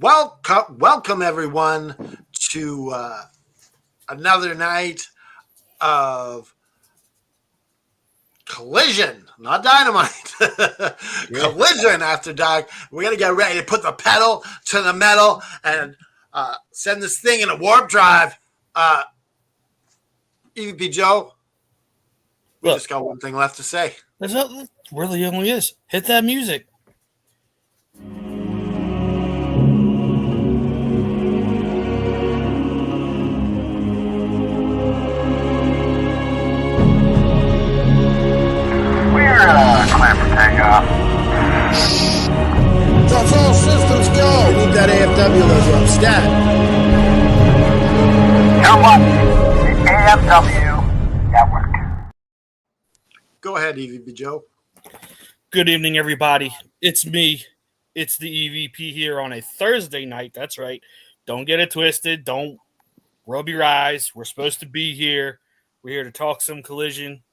Welcome everyone to another night of collision, not dynamite. Collision after dark. We're gonna get ready to put the pedal to the metal and send this thing in a warp drive. EVP Joe, we Look, just got one thing left to say. that really only is. Hit that music. Climb for takeoff. That's all systems go. We need that AFW logo. Stat. You're watching the AFW Network. Go ahead, EVP Joe. Good evening, everybody. It's me. It's the EVP here on a Thursday night. That's right. Don't get it twisted. Don't rub your eyes. We're supposed to be here. We're here to talk some collision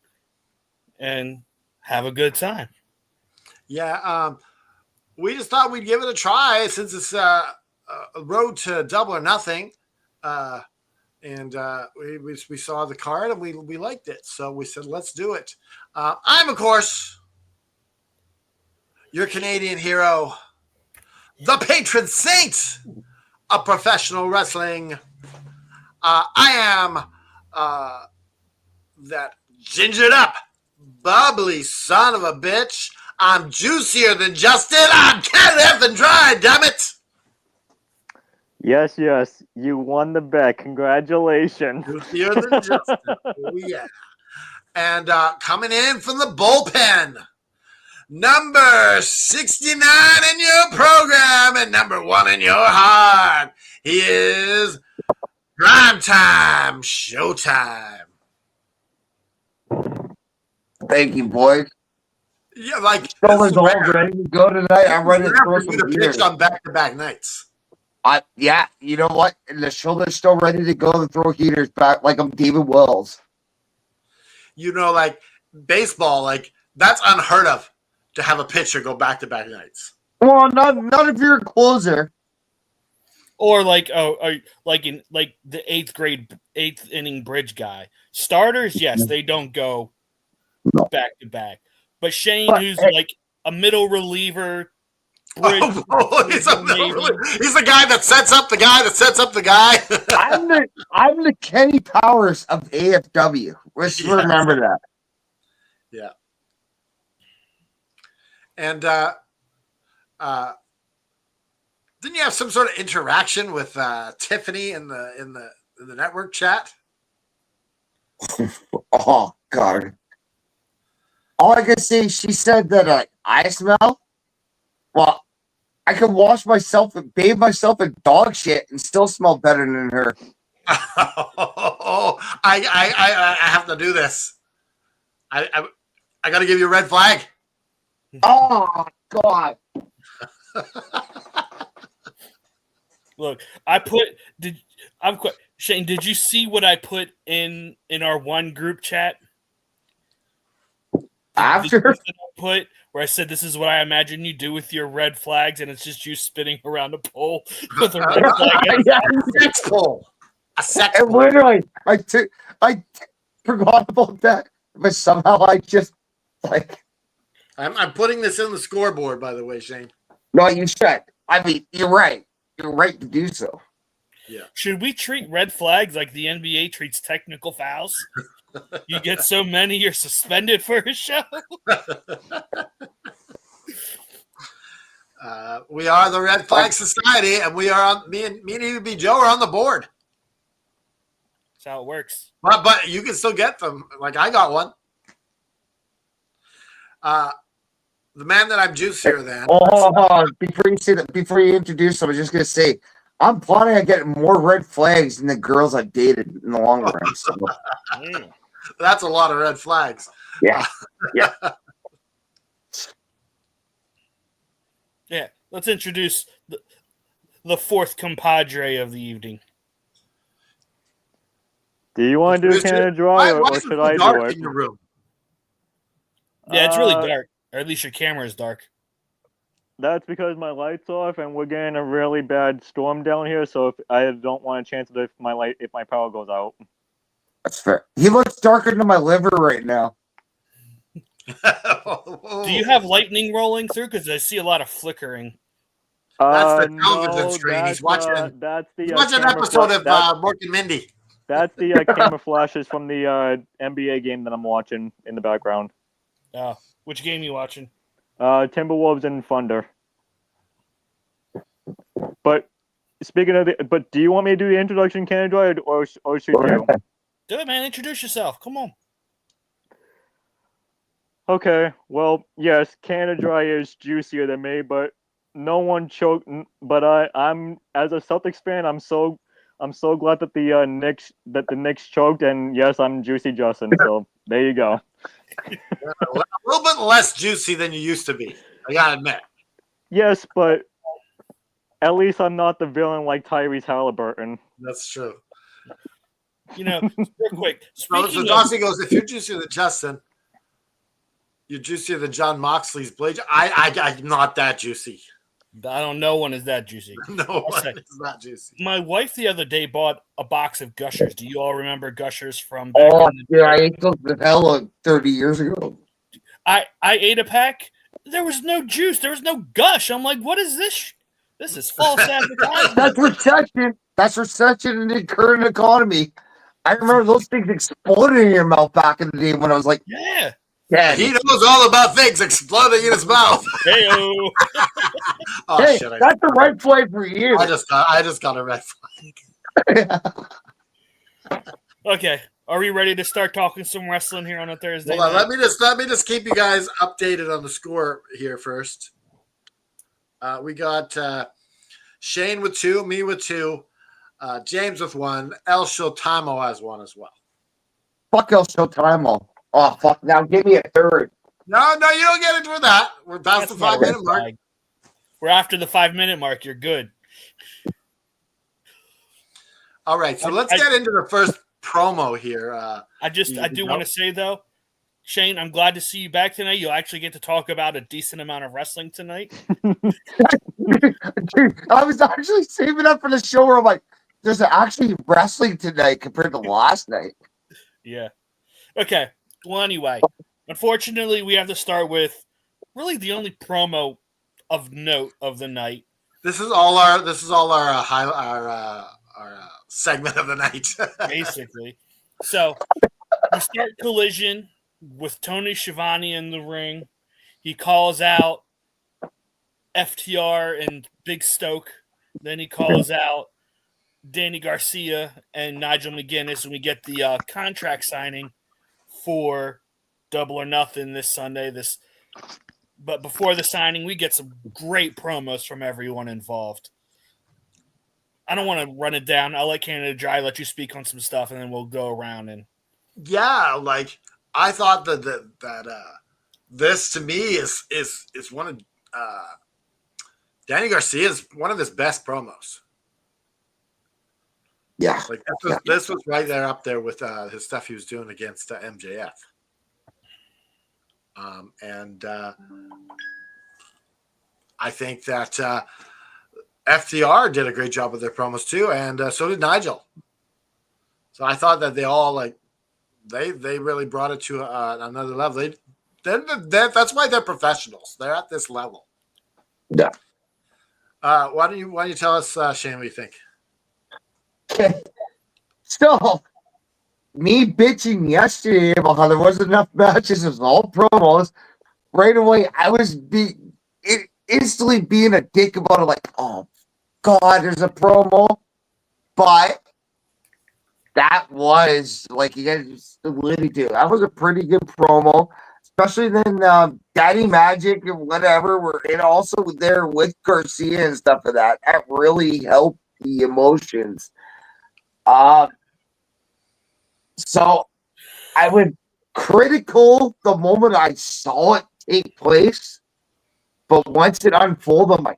and have a good time. Yeah, we just thought we'd give it a try since it's a road to double or nothing. And we saw the card and we liked it. So we said, let's do it. I'm, of course, your Canadian hero, the patron saint of professional wrestling. I am that gingered up, bubbly son of a bitch. I'm juicier than Justin. I'm Kenneth and dry, damn it. Yes, you won the bet. Congratulations. Juicier than Justin. Oh, yeah. And coming in from the bullpen, number 69 in your program and number 1 in your heart. He is Prime Time Showtime. Thank you, boys. Yeah, like Shoulders all ready to go tonight. I'm ready to throw some pitch heaters. on back-to-back nights. Yeah, you know what? And the shoulder's still ready to go to throw heaters back like I'm David Wells. You know, like baseball, like that's unheard of to have a pitcher go back-to-back nights. Well, not if you're a closer. Or like the eighth inning bridge guy. Starters, yes, they don't go back to back. But Shane, who's like a middle reliever, he's the guy that sets up the guy that sets up the guy. I'm the Kenny Powers of AFW. Let's remember that. Yeah. And didn't you have some sort of interaction with Tiffany in the network chat? Oh God. All I can say, she said that I smell. Well, I can wash myself and bathe myself in dog shit and still smell better than her. I have to do this. I got to give you a red flag. Oh God. Look, Shane, did you see what I put in our one group chat? After where I said this is what I imagine you do with your red flags, and it's just you spinning around a pole with a red flag. A sex pole. A sex pole. Literally, I forgot about that, but somehow I just like. I'm putting this in the scoreboard, by the way, Shane. No, you should. I mean, you're right. You're right to do so. Yeah. Should we treat red flags like the NBA treats technical fouls? You get so many, you're suspended for a show. We are the Red Flag Society, and we are on. Me and EVP Joe are on the board. That's how it works. But you can still get them. Like I got one. The man that I'm juicier than. Before you introduce him, I was just gonna say, I'm planning on getting more red flags than the girls I've dated in the long run. So. That's a lot of red flags. Yeah. Yeah. Yeah. Let's introduce the fourth compadre of the evening. Do you want to do Canada Dry or should I do it? In your room? Yeah, it's really dark. Or at least your camera is dark. That's because my light's off and we're getting a really bad storm down here. So if I don't want a chance of if my power goes out. That's fair. He looks darker than my liver right now. Do you have lightning rolling through? Because I see a lot of flickering. That's the television No, screen. that's, He's watching. That's the He's watching an episode of Mork and Mindy. That's the camera flashes from the NBA game that I'm watching in the background. Oh, which game you watching? Timberwolves and Thunder. But speaking of but do you want me to do the introduction, Canada, or should you? Do it, man. Introduce yourself. Come on. Okay, well, yes, Canada Dry is juicier than me, but no one choked. But I'm as a Celtics fan, I'm so glad that the Knicks choked, and yes, I'm Juicy Justin. So there you go. A little bit less juicy than you used to be. I gotta admit. Yes, but at least I'm not the villain like Tyrese Halliburton. That's true. You know, real quick. So Dossie goes, if you're juicier than Justin, you're juicier than John Moxley's blade. I'm not that juicy. I don't know one is that juicy. No one is that juicy. My wife the other day bought a box of Gushers. Do you all remember Gushers from? Yeah, I ate those the hell 30 years ago. I ate a pack. There was no juice. There was no gush. I'm like, what is this? This is false advertising. That's recession. That's recession in the current economy. I remember those things exploding in your mouth back in the day when I was like, Yeah. yeah. He knows all about things exploding in his mouth. Hey-o. Oh, Hey, shit, that's the right play for you. I just got a red flag. Okay. Are we ready to start talking some wrestling here on a Thursday? Hold on, night? let me just keep you guys updated on the score here first. We got Shane with 2, me with 2, James with 1, El Showtimo has 1 as well. Fuck El Showtime. Oh, fuck. Now give me a third. No, you don't get into that. We're past That's the not a 5-minute red mark. flag. We're after the 5-minute mark. You're good. All right, so let's get into the first promo here. I do want to say though, Shane, I'm glad to see you back tonight. You'll actually get to talk about a decent amount of wrestling tonight. Dude, I was actually saving up for the show where I'm like, there's actually wrestling tonight compared to last night. Yeah. Okay. Well, anyway, unfortunately, we have to start with really the only promo of note of the night. This is all our segment of the night. Basically. So we start Collision with Tony Schiavone in the ring. He calls out FTR and Big Stoke. Then he calls out Danny Garcia and Nigel McGuinness, and we get the contract signing for Double or Nothing this Sunday. But before the signing, we get some great promos from everyone involved. I don't want to run it down. I'll let Canada Dry let you speak on some stuff, and then we'll go around. And yeah, like I thought that this to me is one of Danny Garcia's one of his best promos. Yeah, like this was right there up there with his stuff he was doing against MJF. I think that FTR did a great job with their promos too, and so did Nigel. So I thought that they all they really brought it to another level. That's why they're professionals. They're at this level. Yeah. Why don't you tell us, Shane, what you think? So, me bitching yesterday about how there wasn't enough matches, it was all promos. Right away, I was instantly being a dick about it, like, oh, God, there's a promo. But that was, like, you guys really do. That was a pretty good promo, especially then Daddy Magic and whatever were also there with Garcia and stuff of that. That really helped the emotions. So I was critical the moment I saw it take place, but once it unfolded, I'm like,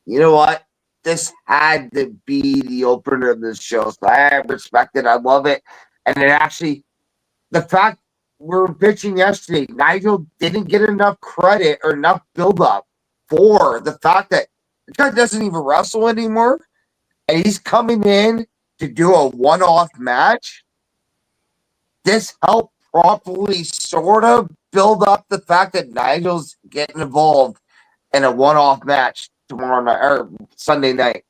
you know what? This had to be the opener of this show. So I respect it. I love it. And it actually, the fact we were bitching yesterday, Nigel didn't get enough credit or enough build-up for the fact that the guy doesn't even wrestle anymore, and he's coming in to do a one-off match. This helped properly sort of build up the fact that Nigel's getting involved in a one-off match tomorrow night or Sunday night.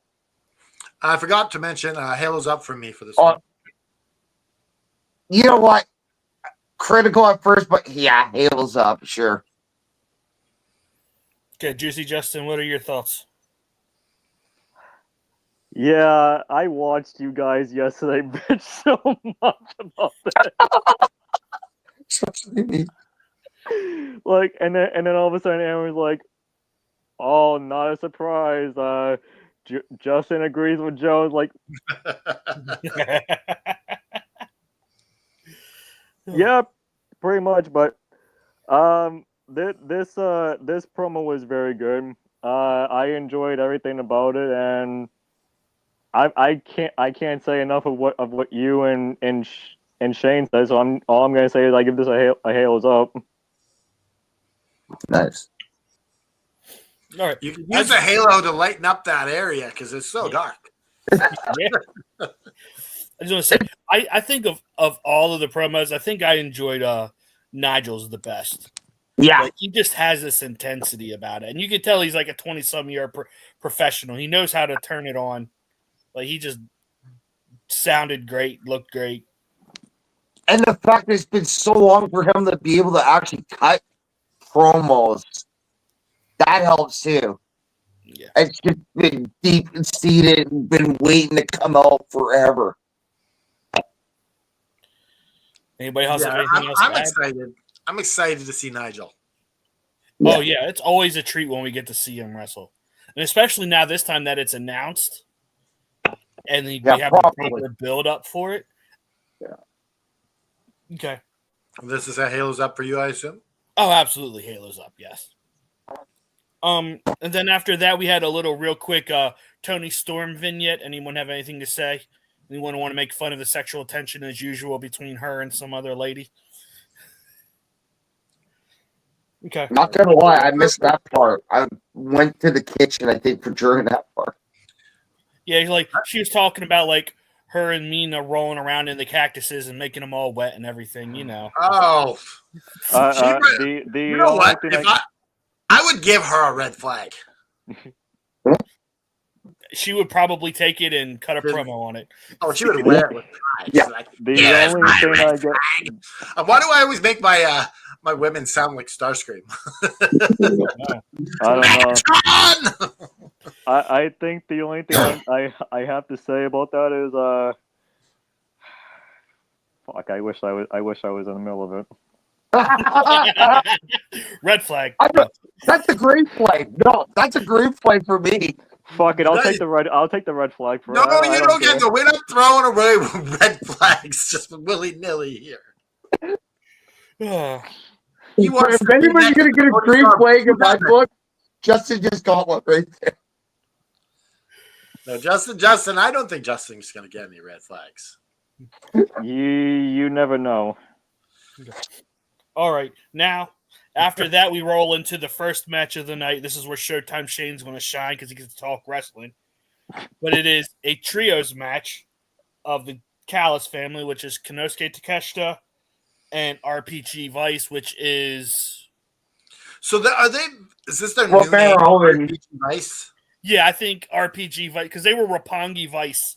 I forgot to mention Halo's up for me for this Oh, one. you know what? Critical at first, but yeah, Halo's up, sure. Okay, Juicy Justin, what are your thoughts? Yeah, I watched you guys yesterday bitch so much about that. Like, and then all of a sudden Aaron was like, "Oh, not a surprise. Justin agrees with Joe." Like, yeah, pretty much. But this promo was very good. I enjoyed everything about it, and I can't say enough of what you and Shane said. So all I'm gonna say is I give this a Halo's up. Nice. All right. You can use a halo to lighten up that area because it's so dark. Yeah. I just want to say, I think of all of the promos, I think I enjoyed Nigel's the best. Yeah. Like, he just has this intensity about it. And you can tell he's like a 20-some-year professional. He knows how to turn it on. Like, he just sounded great, looked great. And the fact that it's been so long for him to be able to actually cut promos, that helps too. Yeah. It's just been deep and seated and been waiting to come out forever. Anybody else have Yeah, anything else I'm to add? excited. I'm excited to see Nigel. Oh, yeah. It's always a treat when we get to see him wrestle. And especially now, this time that it's announced and we have a proper build up for it. Yeah. Okay. This is a Halo's up for you, I assume? Oh, absolutely. Halo's up, yes. And then after that, we had a little real quick Tony Storm vignette. Anyone have anything to say? Anyone want to make fun of the sexual tension as usual between her and some other lady? Okay. Not gonna lie, I missed that part. I went to the kitchen, I think, for during that part. Yeah, like she was talking about like her and Mina rolling around in the cactuses and making them all wet and everything, you know. Oh. You know what? I would give her a red flag. She would probably take it and cut a promo on it. Oh, she would wear it with pride. Yeah. Like, The only thing I get. Why do I always make my my women sound like Starscream? I don't know. I think the only thing I have to say about that is fuck. I wish I was in the middle of it. Red flag. That's a green flag. No, that's a green flag for me. Fuck it. I'll take the red flag for No, you don't get to. We're not throwing away red flags just willy nilly here. If anybody's gonna get a green flag in my book, Justin just got one right there. No, Justin, I don't think Justin's gonna get any red flags. You never know. All right, now after that, we roll into the first match of the night. This is where Showtime Shane's going to shine because he gets to talk wrestling. But it is a trios match of the Callis family, which is Konosuke Takeshita and RPG Vice, which is. So is this their new name? RPG Vice? Yeah, I think RPG Vice because they were Roppongi Vice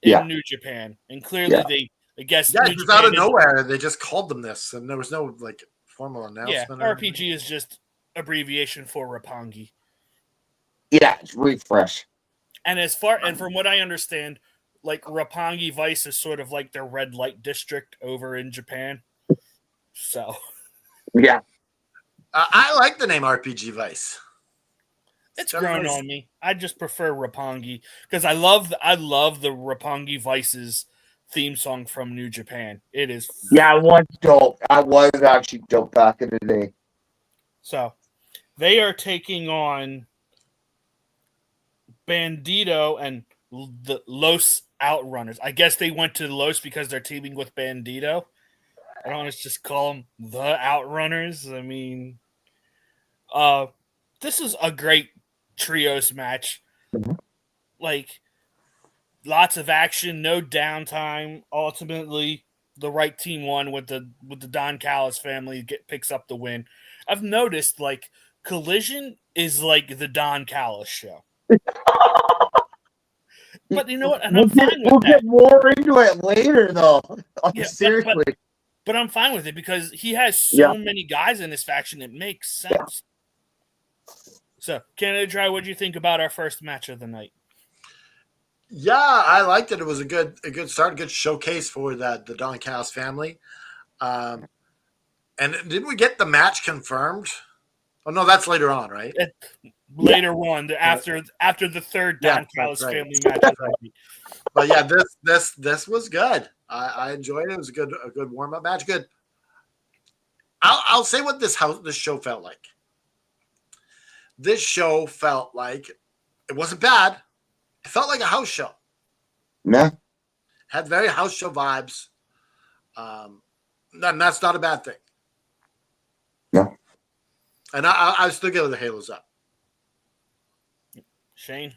in New Japan, and clearly they. I guess just out of nowhere, they just called them this, and there was no like formal announcement. Yeah, RPG is just abbreviation for Roppongi. Yeah, it's really fresh. And from what I understand, like Roppongi Vice is sort of like their red light district over in Japan. So, yeah, I like the name RPG Vice. It's grown on me. I just prefer Roppongi because I love the Roppongi Vice's theme song from New Japan. It is. Yeah, it was dope. I was actually dope back in the day. So, they are taking on Bandito and the Los Outrunners. I guess they went to Los because they're teaming with Bandito. I don't want to just call them the Outrunners. I mean, this is a great trios match. Mhm. Like, lots of action, no downtime. Ultimately, the right team won with the Don Callis family picks up the win. I've noticed like Collision is like the Don Callis show. But you know what? And I'm fine with We'll that. get more into it later, though. Like, Yeah, seriously. but I'm fine with it because he has so many guys in this faction. It makes sense. So, Canada Dry, what do you think about our first match of the night? Yeah, I liked it. It was a good start, a good showcase for the Don Callis family. And didn't we get the match confirmed? Oh no, that's later on, right? Later on, after the third Don Callis right. family match. But yeah, this was good. I enjoyed it. It was a good warm up match. Good. I'll say what this show felt like. This show felt like it wasn't bad. It felt like a house show. Yeah. Had very house show vibes. And that's not a bad thing. No. And I still give the Halos up. Shane?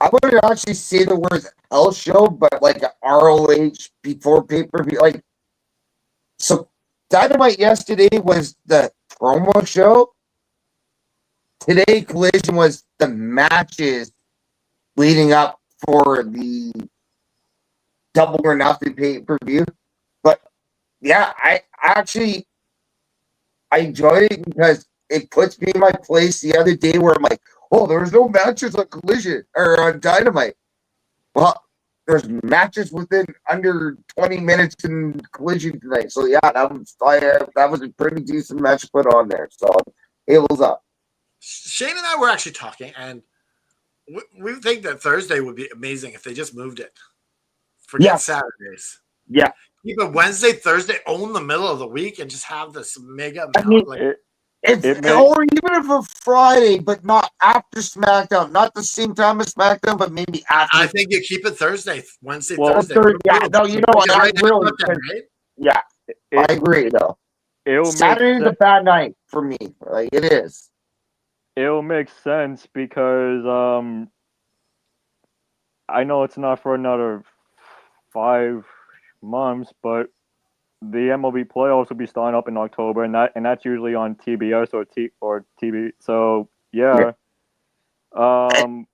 I wouldn't actually say the words Hell show, but like ROH before pay-per-view. Like, so Dynamite yesterday was the promo show. Today, Collision was the matches leading up for the Double or Nothing pay-per-view. But yeah, I enjoyed it because it puts me in my place the other day where I'm like, oh, there's no matches on Collision or on Dynamite. Well, there's matches within under 20 minutes in Collision tonight. So yeah, that was a pretty decent match put on there. So Halos up. Shane and I were actually talking, and we think that Thursday would be amazing if they just moved it. Forget Saturdays. Yeah. Keep it Wednesday, Thursday, own the middle of the week, and just have this mega. Or even if a Friday, but not after SmackDown, not the same time as SmackDown, but maybe after. I think you keep it Thursday, Wednesday, Thursday. No, you know what? I agree though. Saturday's a bad night for me. Like, it is. It'll make sense because I know it's not for another 5 months, but the MLB playoffs will be starting up in October, and that's usually on TBS or TV. So yeah. And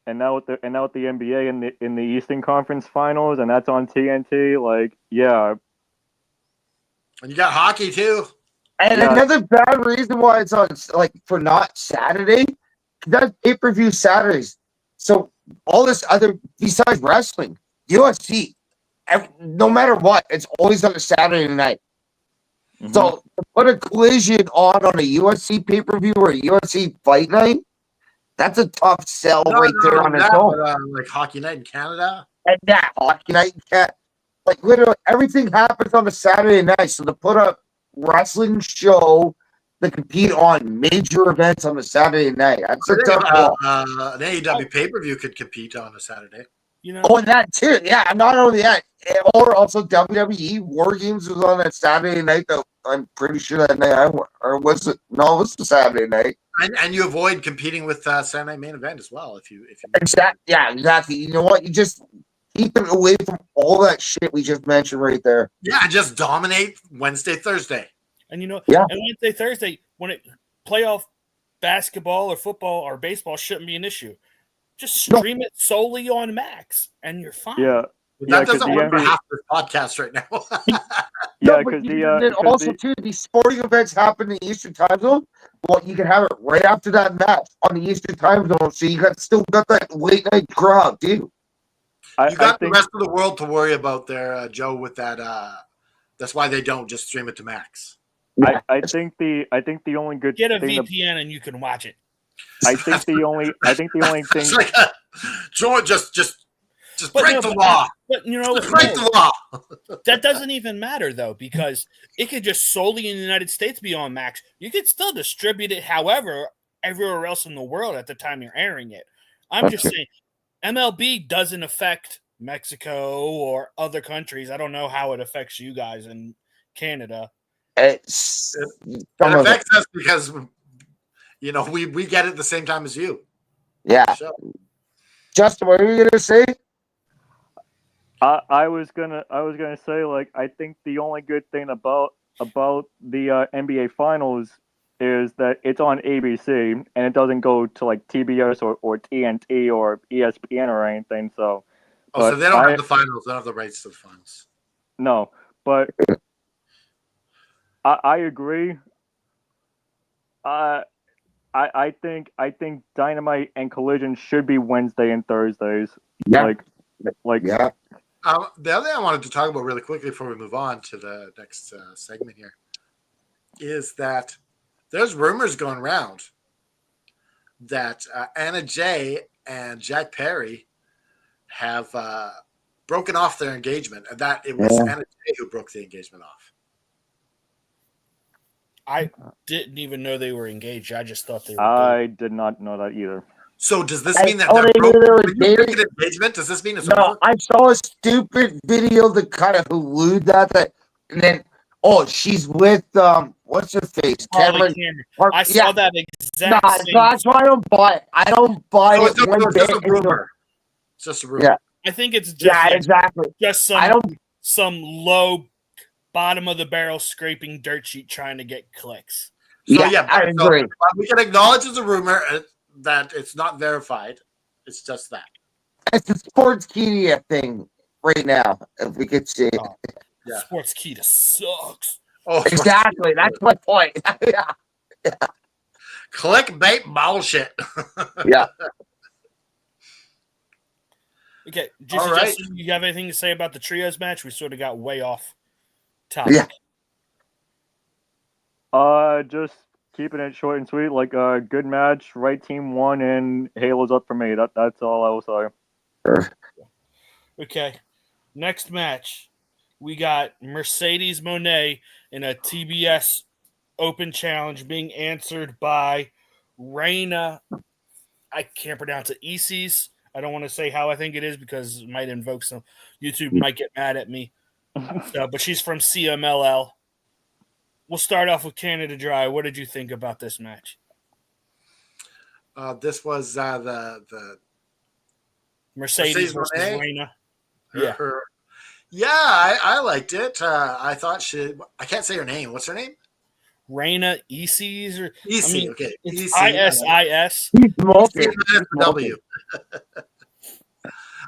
now with the NBA in the Eastern Conference Finals, and that's on TNT. Like, yeah. And you got hockey too. And another bad reason why it's on, like, for not Saturday, that's pay-per-view Saturdays. So all this other, besides wrestling, UFC, no matter what, it's always on a Saturday night. Mm-hmm. So to put a Collision on a UFC pay-per-view or a UFC fight night, that's a tough sell there on its own. Like Hockey Night in Canada. And that Hockey Night in Canada. Like, literally, everything happens on a Saturday night. So to put a wrestling show to compete on major events on a Saturday night, that's a tough call. An AEW pay-per-view could compete on a Saturday. You know, and that too. Yeah, not only that, or also WWE War Games was on that Saturday night. Though I'm pretty sure that night or was it? No, it was the Saturday night. And you avoid competing with Saturday Night Main Event as well if you. Exactly. Yeah, exactly. You know what? You just keep it away from all that shit we just mentioned right there. Yeah, just dominate Wednesday, Thursday. And and Wednesday, Thursday, when playoff basketball or football or baseball shouldn't be an issue. Just stream it solely on Max, and you're fine. Yeah. That doesn't work for half this podcast right now. Because these sporting events happen in the Eastern Time Zone. Well, you can have it right after that match on the Eastern Time Zone, so you still got that late night crowd, too. You got the rest of the world to worry about there, Joe. With that, that's why they don't just stream it to Max. I think the only good get a VPN and you can watch it. I think the only thing. Like Joe, just break the law. But just break the law. That doesn't even matter though, because it could just solely in the United States be on Max. You could still distribute it, however, everywhere else in the world at the time you're airing it. I'm just saying, MLB doesn't affect Mexico or other countries. I don't know how it affects you guys in Canada. It affects us because we get it at the same time as you. Yeah. So, Justin, what are you gonna say? I was gonna say, like, I think the only good thing about the NBA Finals is that it's on ABC and it doesn't go to like TBS or TNT or ESPN or anything. So, so but they don't have the finals. They don't have the rights to the finals. no, but I agree. I think Dynamite and Collision should be Wednesday and Thursdays. Yeah. Like Yeah. The other thing I wanted to talk about really quickly before we move on to the next segment here is that there's rumors going around that Anna Jay and Jack Perry have broken off their engagement, and that it was Anna Jay who broke the engagement off. I didn't even know they were engaged. I just thought they were. I did not know that either. So does this mean that they were when you break dating? an engagement? Does this mean it's No, over? I saw a stupid video that kind of allude that, and then she's with what's her face, Cameron. Cameron. I saw that exact Nah, same. that's why I don't buy it. I don't buy So it. it's just a rumor. It's just a rumor. Yeah. I think it's just Yeah, exactly. just I don't. some low bottom of the barrel scraping dirt sheet trying to get clicks. So Yeah, I agree. We can acknowledge it's a rumor that it's not verified. It's just that. It's a sports media thing right now. If we could see it. Oh. Yeah. Sportskeeda sucks. Oh, Exactly. That's my point. Yeah. Clickbait bullshit. Yeah. Okay, All right. Justin, you have anything to say about the trios match? We sort of got way off topic. Yeah. Just keeping it short and sweet. Like a good match, right team won, and Halo's up for me. That's all I will say. Okay, next match, we got Mercedes Monet in a TBS Open Challenge being answered by Reina. I can't pronounce it. Isis. I don't want to say how I think it is because it might invoke some. YouTube might get mad at me. But she's from CMLL. We'll start off with Canada Dry. What did you think about this match? This was the Mercedes versus Moné? Reina. Yeah, I liked it. I thought I can't say her name. What's her name? Reina Isis or Easy. Okay. it's ISIS. He's smoking. W.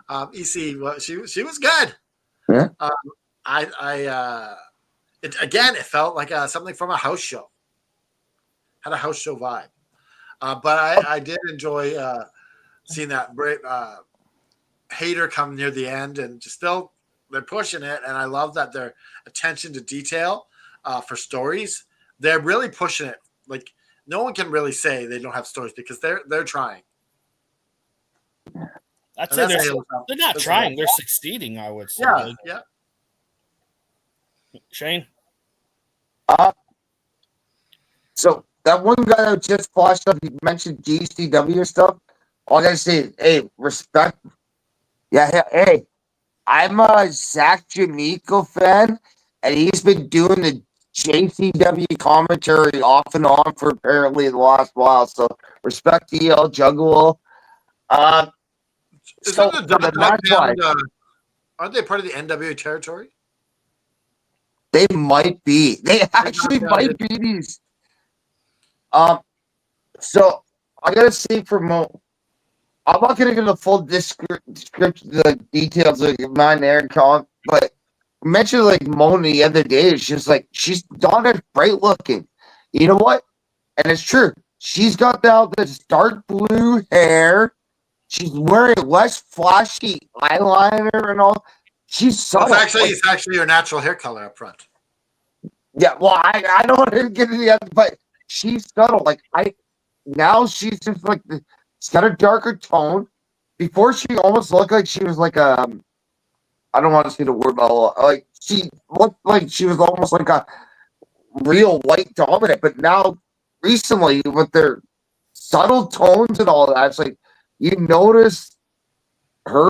EC. Well, she was good. Yeah. It felt like something from a house show. Had a house show vibe. But I did enjoy seeing that Hater come near the end, and just still they're pushing it, and I love that their attention to detail for stories. They're really pushing it. Like no one can really say they don't have stories because they're trying. I'd say they're not trying. They're succeeding, I would say. Yeah. Shane? So that one guy that just flashed up, he mentioned GCW stuff. All I gotta say, hey, respect. Yeah, hey, I'm a Zach Jamico fan, and he's been doing the JCW commentary off and on for apparently the last while. So respect to El Juggalo. Isn't aren't they part of the NWA territory? They might be. They actually might be these. So I gotta say for Mo, I'm not gonna get the full description, the details of mine there, Colin, but mentioned like Mona the other day. It's just like she's not as bright looking. You know what? And it's true. She's got this dark blue hair. She's wearing less flashy eyeliner and all. She's subtle. It's actually your natural hair color up front. Yeah, well, I don't want to get into the other, but she's subtle. Like now she's just like she's got a darker tone. Before she almost looked like she was like I don't want to say the word, but like she looked like she was almost like a real white dominant. But now recently with their subtle tones and all that, it's like you notice her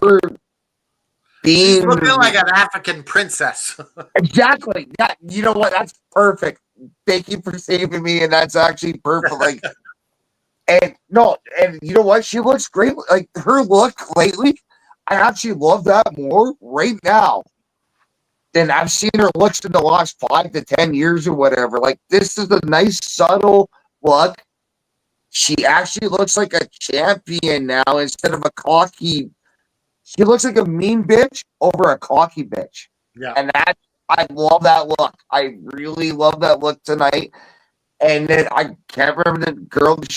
being She's looking like an African princess. Exactly. Yeah, you know what? That's perfect. Thank you for saving me, and that's actually perfect. Like And no, and you know what? She looks great. Like her look lately, I actually love that more right now than I've seen her looks in the last 5 to 10 years or whatever. Like this is a nice, subtle look. She actually looks like a champion now instead of a cocky. She looks like a mean bitch over a cocky bitch. Yeah. And that I love that look. I really love that look tonight. And then I can't remember the girl that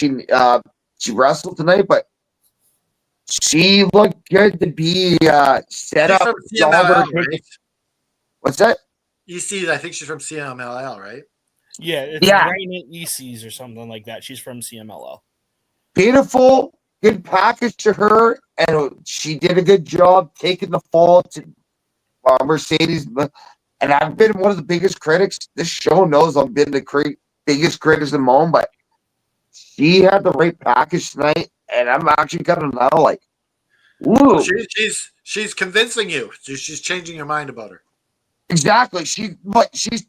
she wrestled tonight, but she looked good to be set She's up. from CMLL, right? What's that? EC, I think she's from CMLL, right? Yeah, it's Yeah. Raina ECs or something like that. She's from CMLL. Beautiful, good package to her, and she did a good job taking the fall to Mercedes. And I've been one of the biggest critics. This show knows I've been the biggest critics of Moan, but she had the right package tonight, and I'm actually gonna know, like, ooh, She's convincing you. She's changing your mind about her. exactly. She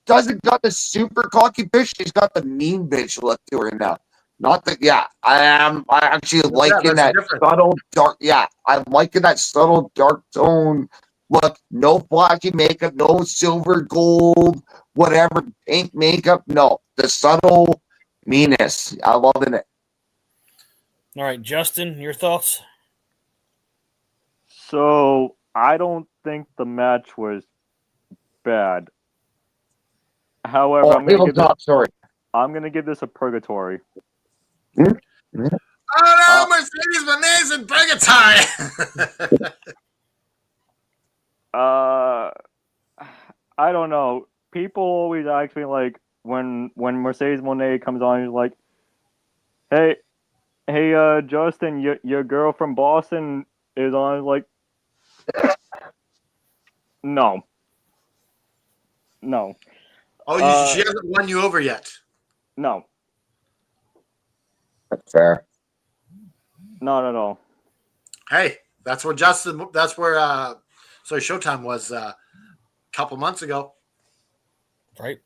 doesn't got the super cocky bitch. She's got the mean bitch look to her now. Not that, yeah. I actually liking that subtle dark. Yeah, I'm liking that subtle dark tone look. No flashy makeup, no silver, gold, whatever, pink makeup. No, the subtle meanness. I'm loving it. All right, Justin, your thoughts? So I don't think the match was bad. However, Oh, I'm gonna give this a purgatory. Oh no, Mercedes Benez and purgatory. I don't know. People always ask me like when Mercedes Monet comes on, he's like, hey, Justin, your girl from Boston is on. Like, no. Oh, she hasn't won you over yet. No, That's fair. not at all. Hey, that's where Justin. That's where Showtime was a couple months ago. Right.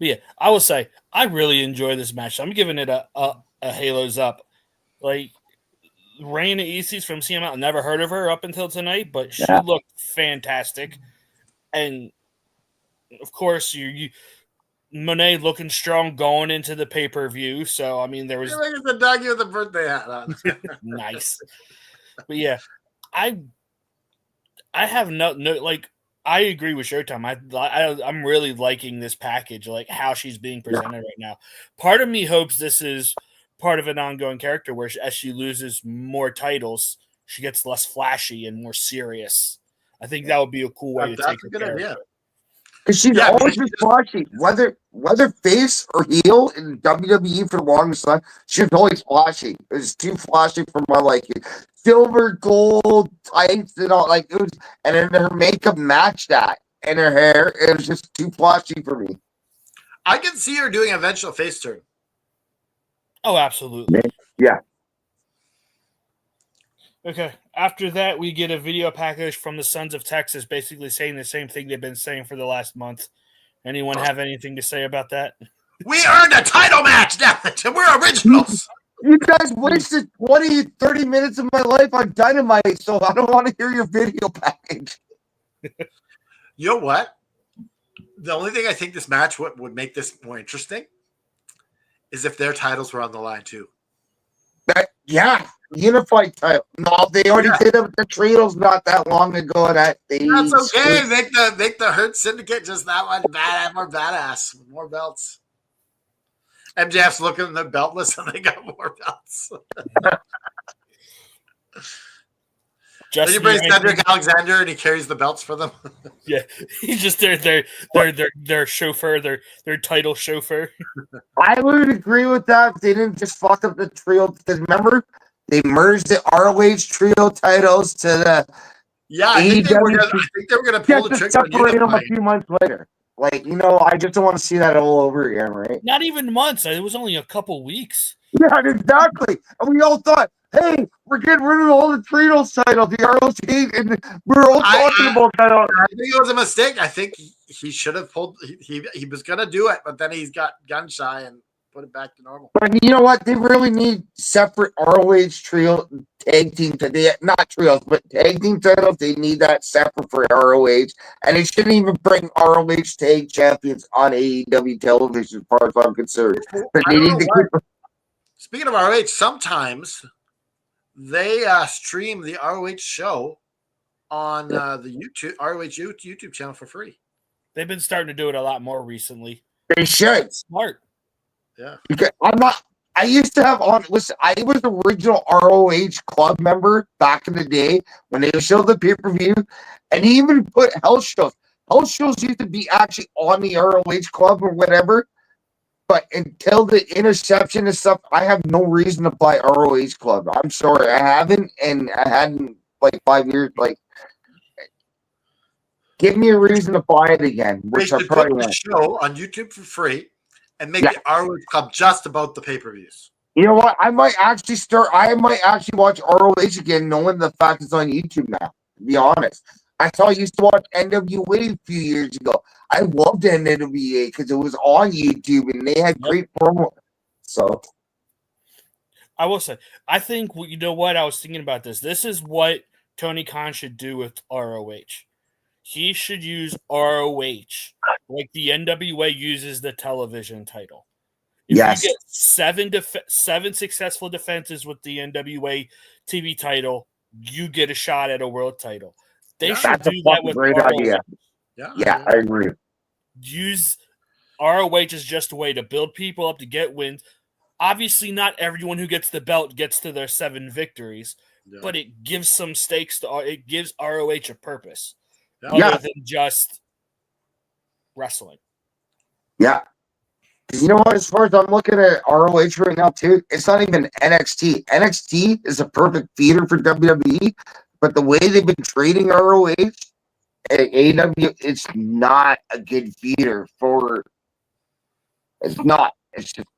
But yeah, I will say I really enjoy this match. I'm giving it a Halos up. Like Raina Easties from CML, never heard of her up until tonight, but she looked fantastic. And of course, you Monet looking strong going into the pay-per-view. So I mean, there was the doggy with the birthday hat on. nice. But yeah, I have no like. I agree with Showtime. I'm really liking this package, like how she's being presented right now. Part of me hopes this is part of an ongoing character where as she loses more titles, she gets less flashy and more serious. I think that would be a cool way to take her character. Because she's always been flashy, whether face or heel in WWE for the longest time, she was always flashy. It was too flashy for my liking. Silver, gold, tights, and all like it was, and then her makeup matched that, and her hair. It was just too flashy for me. I can see her doing an eventual face turn. Oh, absolutely. Yeah. Okay. After that, we get a video package from the Sons of Texas basically saying the same thing they've been saying for the last month. Anyone have anything to say about that? We earned a title match, damn it. We're originals. You guys wasted 20, 30 minutes of my life on Dynamite, so I don't want to hear your video package. You know what? The only thing I think this match would make this more interesting is if their titles were on the line too. Unified title. No, they already did it with the trios not that long ago. That's okay. Make the Hurt Syndicate just that much more badass, with more belts. MJF's looking at the beltless and they got more belts. Then you bring Cedric Alexander and he carries the belts for them. Yeah, he's just their chauffeur, their title chauffeur. I would agree with that if they didn't just fuck up the trio. Because remember, they merged the ROH trio titles to the I think they were gonna pull the trigger and separate them a few months later. Like, I just don't want to see that all over again, right? Not even months. It was only a couple weeks. Yeah, exactly. And we all thought, hey, we're getting rid of all the trios titles, the ROH, and we're all talking about that. I think it was a mistake. I think he should have pulled. He was gonna do it, but then he's got gun shy and put it back to normal. But you know what? They really need separate ROH trio tag team not trios, but tag team titles. They need that separate for ROH, and they shouldn't even bring ROH tag champions on AEW television, as far as I'm concerned. But I they don't need know to why. keep. Speaking of ROH, sometimes they stream the ROH show on the ROH YouTube channel for free. They've been starting to do it a lot more recently. They should. Smart. Yeah. Because I'm not. I used to have on. Listen, I was the original ROH club member back in the day when they showed the pay-per-view, and he even put house shows. House shows used to be actually on the ROH club or whatever. But until the interception and stuff, I have no reason to buy ROH club. I'm sorry, I haven't, and I hadn't like 5 years. Like, give me a reason to buy it again, They which I should probably put the won't. show on YouTube for free and make Yeah. the ROH Club just about the pay-per-views. You know what? I might actually watch ROH again, knowing the fact it's on YouTube now. To be honest, I used to watch NWA a few years ago. I loved NWA because it was on YouTube and they had great promo. So I will say, I think you know what I was thinking about this. This is what Tony Khan should do with ROH. He should use ROH like the NWA uses the television title. If yes, you get seven successful defenses with the NWA TV title, you get a shot at a world title. They should that's a do that fucking with great ROH. idea. Yeah, I agree. Use ROH as just a way to build people up to get wins. Obviously, not everyone who gets the belt gets to their 7 victories, but it gives some stakes to it. Gives ROH a purpose other than just wrestling. Yeah. You know what? As far as I'm looking at ROH right now, too, it's not even NXT. NXT is a perfect feeder for WWE, but the way they've been treating ROH at AEW, it's not a good feeder for. It's not. It's just.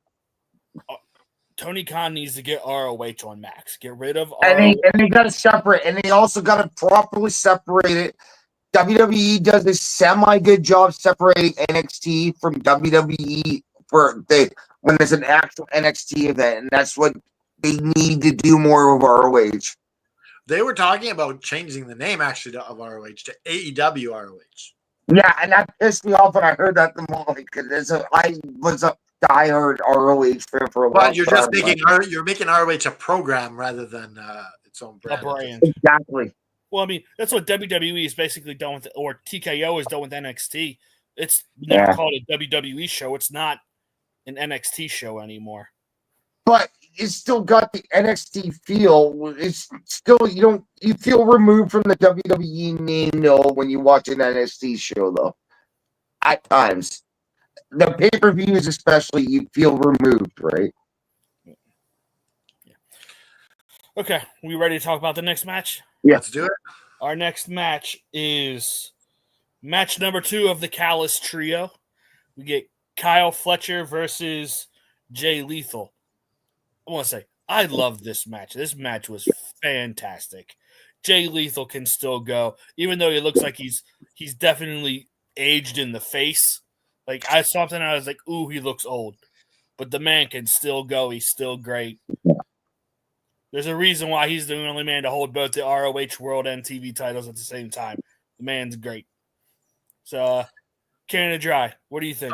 Tony Khan needs to get ROH on Max. Get rid of And they got to separate, and they also got to properly separate it. WWE does a semi-good job separating NXT from WWE when there's an actual NXT event, and that's what they need to do more of ROH. They were talking about changing the name actually of ROH to AEW ROH. Yeah, and that pissed me off when I heard that the moment because I was a diehard ROH fan for a long time. But you're just making ROH a program rather than its own brand. A brand. Exactly. Well, I mean, that's what WWE is basically done with, or TKO is done with NXT. It's now called a WWE show. It's not an NXT show anymore. But it's still got the NXT feel. It's still you feel removed from the WWE name though when you watch an NXT show though. At times, the pay-per-views especially, you feel removed, right? Yeah. Okay, we ready to talk about the next match? Yeah. Let's do it. Our next match is match number 2 of the Callis Trio. We get Kyle Fletcher versus Jay Lethal. I want to say, I love this match. This match was fantastic. Jay Lethal can still go, even though he looks like he's definitely aged in the face. Like, I saw something, I was like, ooh, he looks old. But the man can still go. He's still great. There's a reason why he's the only man to hold both the ROH World and TV titles at the same time. The man's great. So, Canada Dry, what do you think?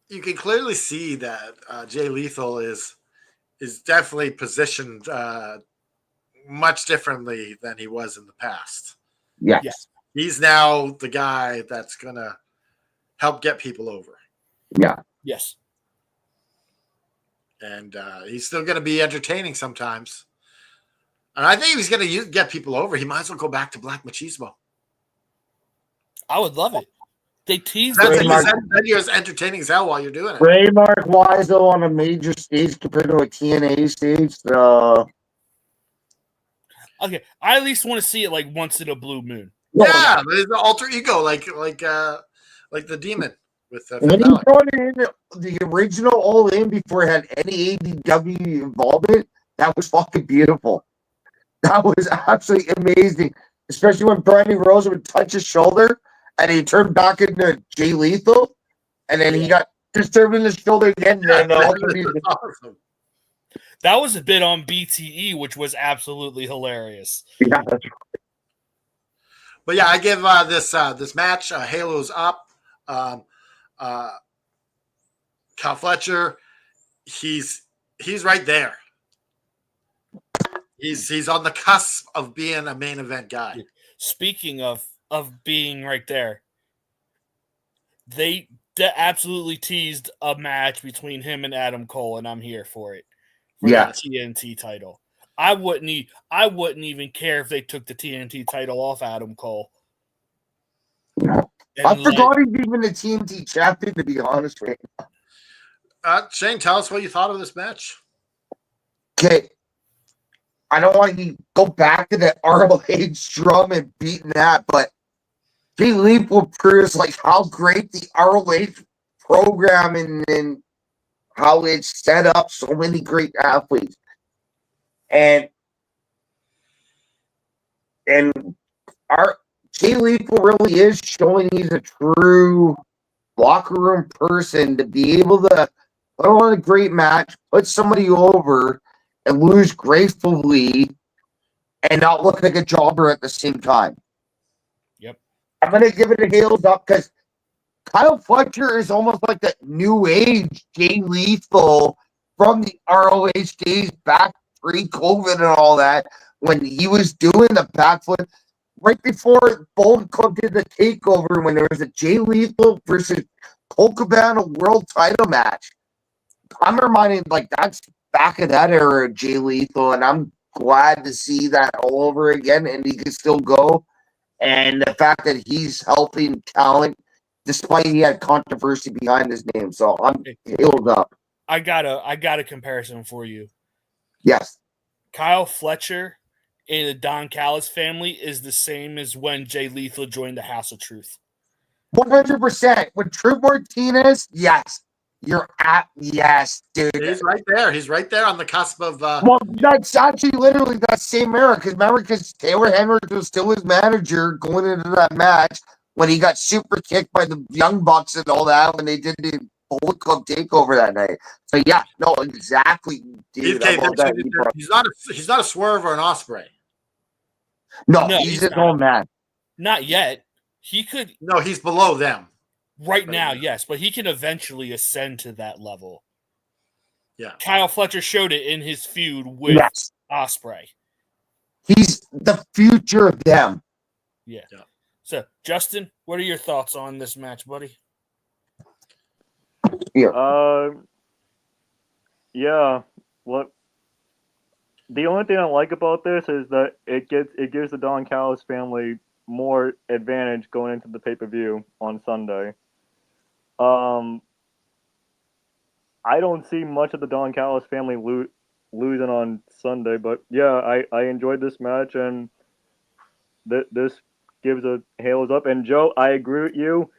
You can clearly see that Jay Lethal is definitely positioned much differently than he was in the past. Yes. He's now the guy that's gonna help get people over. Yeah. Yes. And he's still going to be entertaining sometimes. And I think if he's going to get people over, he might as well go back to Black Machismo. I would love it. They teased Then you're as entertaining as hell while you're doing it. Ray Mark Wiseau on a major stage compared to a TNA stage. Okay, I at least want to see it like once in a blue moon. Yeah, there's the alter ego, like the demon with when he brought in the original All In before it had any AEW involvement, that was fucking beautiful. That was absolutely amazing. Especially when Brandy Rose would touch his shoulder and he turned back into Jay Lethal, and then he got disturbing the shoulder again. Yeah, And also be awesome. That was a bit on BTE, which was absolutely hilarious. yeah, But yeah, I give this match Halo's up. Cal Fletcher, he's right there. He's on the cusp of being a main event guy. Speaking of being right there, they absolutely teased a match between him and Adam Cole, and I'm here for it. For Yeah. that TNT title. I wouldn't even care if they took the TNT title off Adam Cole. I forgot he's even the TNT champion, to be honest with you. Shane, tell us what you thought of this match. Okay. I don't want to go back to that ROH drum and beating that, but Jay Lethal proves like how great the ROH program and how it's set up so many great athletes. And our Jay Lethal really is showing he's a true locker room person to be able to put on a great match, put somebody over, and lose gracefully and not look like a jobber at the same time. Yep. I'm going to give it a hails up because Kyle Fletcher is almost like that new age Jay Lethal from the ROH days back pre-COVID and all that when he was doing the backflip right before Bullet Club did the takeover when there was a Jay Lethal versus Colt Cabana world title match. I'm reminded like that's back in that era of Jay Lethal, and I'm glad to see that all over again, and he can still go. And the fact that he's helping talent, despite he had controversy behind his name, so I'm healed up. I got a comparison for you. Yes, Kyle Fletcher in the Don Callis family is the same as when Jay Lethal joined the House of Truth. 100%. With True Martinez, yes. You're at yes, dude. He's right there. He's right there on the cusp of. Well, that's actually literally that same era. Because Taylor Henry was still his manager going into that match when he got super kicked by the Young Bucks and all that when they did the Bullet Club takeover that night. So yeah, no, exactly, dude. He's not a Swerve or an Osprey. No, he's his own man. Not yet. He could. No, he's below them. Right now, yes, but he can eventually ascend to that level. Yeah. Kyle Fletcher showed it in his feud with Osprey. He's the future of them. Yeah. So, Justin, what are your thoughts on this match, buddy? Yeah. What the only thing I like about this is that it gives the Don Callis family more advantage going into the pay-per-view on Sunday. I don't see much of the Don Callis family losing on Sunday, but yeah, I enjoyed this match, and this gives a halos up. And Joe, I agree with you.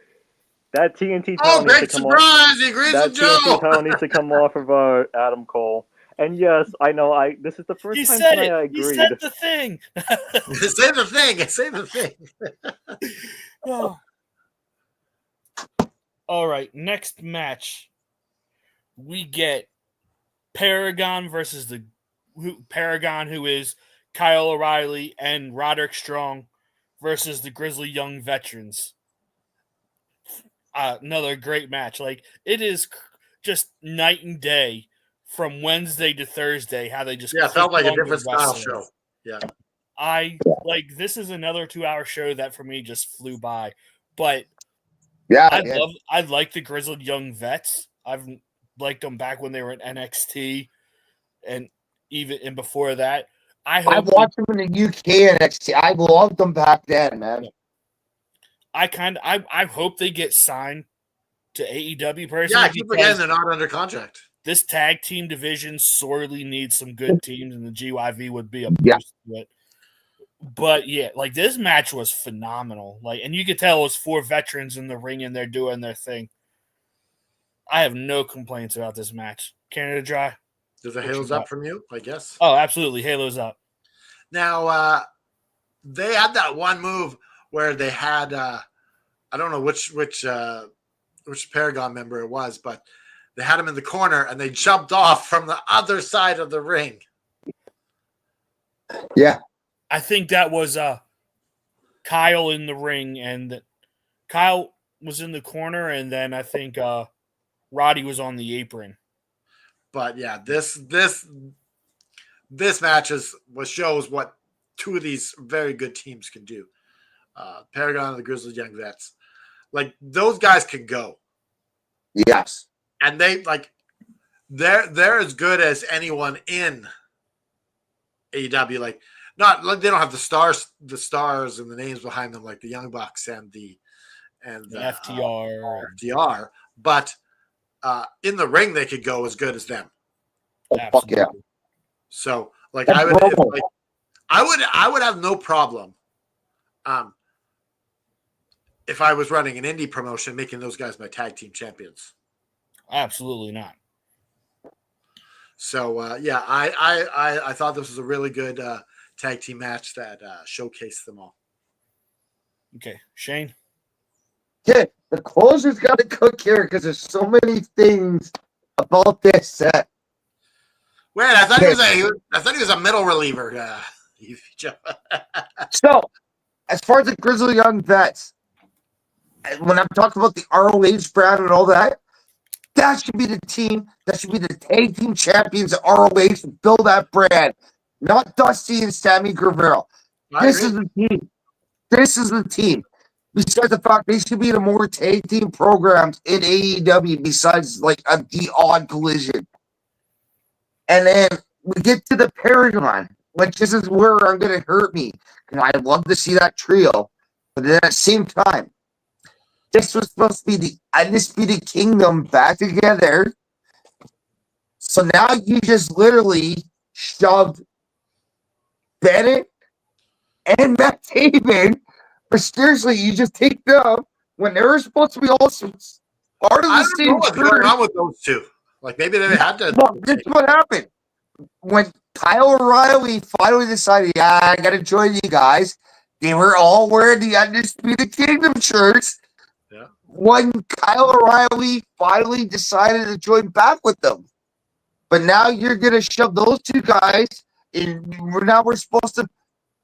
That TNT title needs to come off. He agrees with Joe. TNT title needs to come off of Adam Cole. And yes, I know. This is the first time tonight I agreed. He said the thing. Say the thing. Say the thing. Oh. All right, next match. We get Paragon versus Paragon, who is Kyle O'Reilly and Roderick Strong, versus the Grizzly Young Veterans. Another great match. Like, it is just night and day from Wednesday to Thursday. How they just felt like a different style show. Yeah, this is another 2-hour show that for me just flew by. But yeah, I like the Grizzled Young Vets. I've liked them back when they were in NXT, and even before that. I watched them in the UK NXT. I loved them back then, man. I hope they get signed to AEW personally. Yeah, I keep forgetting they're not under contract. This tag team division sorely needs some good teams, and the GYV would be a boost to it. But yeah, like this match was phenomenal. Like, and you could tell it was 4 veterans in the ring and they're doing their thing. I have no complaints about this match. Canada Dry. There's a Halo's up from you, I guess. Oh, absolutely. Halo's up. Now, they had that one move where they had, I don't know which which Paragon member it was, but they had him in the corner and they jumped off from the other side of the ring. Yeah. I think that was Kyle in the ring, and Kyle was in the corner, and then I think Roddy was on the apron. But yeah, this match shows what two of these very good teams can do. Paragon and the Grizzled Young Vets. Like, those guys can go. Yes. And they're as good as anyone in AEW. Like, they don't have the stars and the names behind them like the Young Bucks and the FTR. But in the ring they could go as good as them. Oh, fuck yeah. So like And I would have no problem if I was running an indie promotion making those guys my tag team champions. Absolutely not. So yeah, I thought this was a really good tag team match that showcased them all. Okay, Shane. Yeah, the closer's got to cook here because there's so many things about this set. Wait, I thought he was a middle reliever. So, as far as the Grizzly Young Vets, when I'm talking about the ROH brand and all that, that should be the team. That should be the tag team champions at ROH to build that brand, not Dusty and Sammy Guevara. This is the team. This is the team. Besides the fact they should be in more tag team programs in AEW besides like the odd collision. And then we get to the Paragon, which this is where I'm going to hurt me. And I'd love to see that trio. But then at the same time, this was supposed to be the Undisputed Kingdom back together. So now you just literally shoved Bennett and Matt Taven. But seriously, you just take them when they were supposed to be all part of the same. What's going on with those two? Like, maybe they had to. Well, this is what happened. When Kyle O'Reilly finally decided, yeah, I got to join you guys, they were all wearing the Undisputed Kingdom shirts. Yeah. When Kyle O'Reilly finally decided to join back with them. But now you're going to shove those two guys in. We're supposed to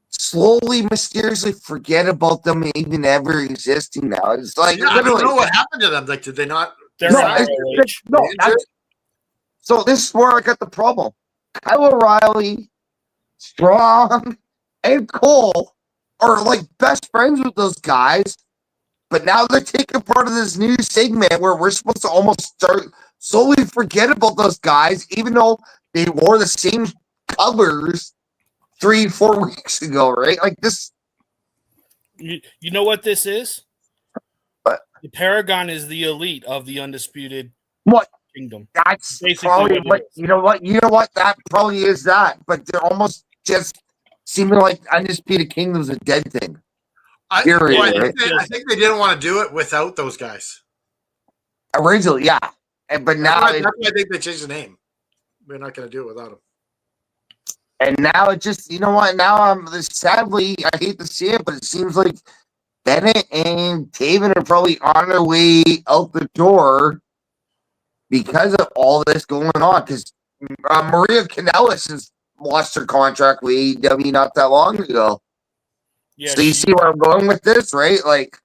slowly, mysteriously forget about them even ever existing now. It's like, yeah, I don't know what happened to them. Like, did they not? They're So this is where I got the problem. Kyle O'Reilly, Strong, and Cole are like best friends with those guys, but now they're taking part of this new segment where we're supposed to almost start slowly forget about those guys, even though they wore the same colors 3-4 weeks ago, right? Like this. You know what this is? What? The Paragon is the elite of the Undisputed Kingdom. That's Basically probably what you know what? That probably is that. But they're almost just seeming like Undisputed Kingdom's a dead thing. I think they didn't want to do it without those guys. Originally, yeah. But now that's why I think they changed the name. We're not going to do it without them. And now it just, you know what? Now sadly, I hate to see it, but it seems like Bennett and Taven are probably on their way out the door because of all this going on. Because Maria Kanellis has lost her contract with AEW not that long ago. Yeah, so you see where I'm going with this, right? Like,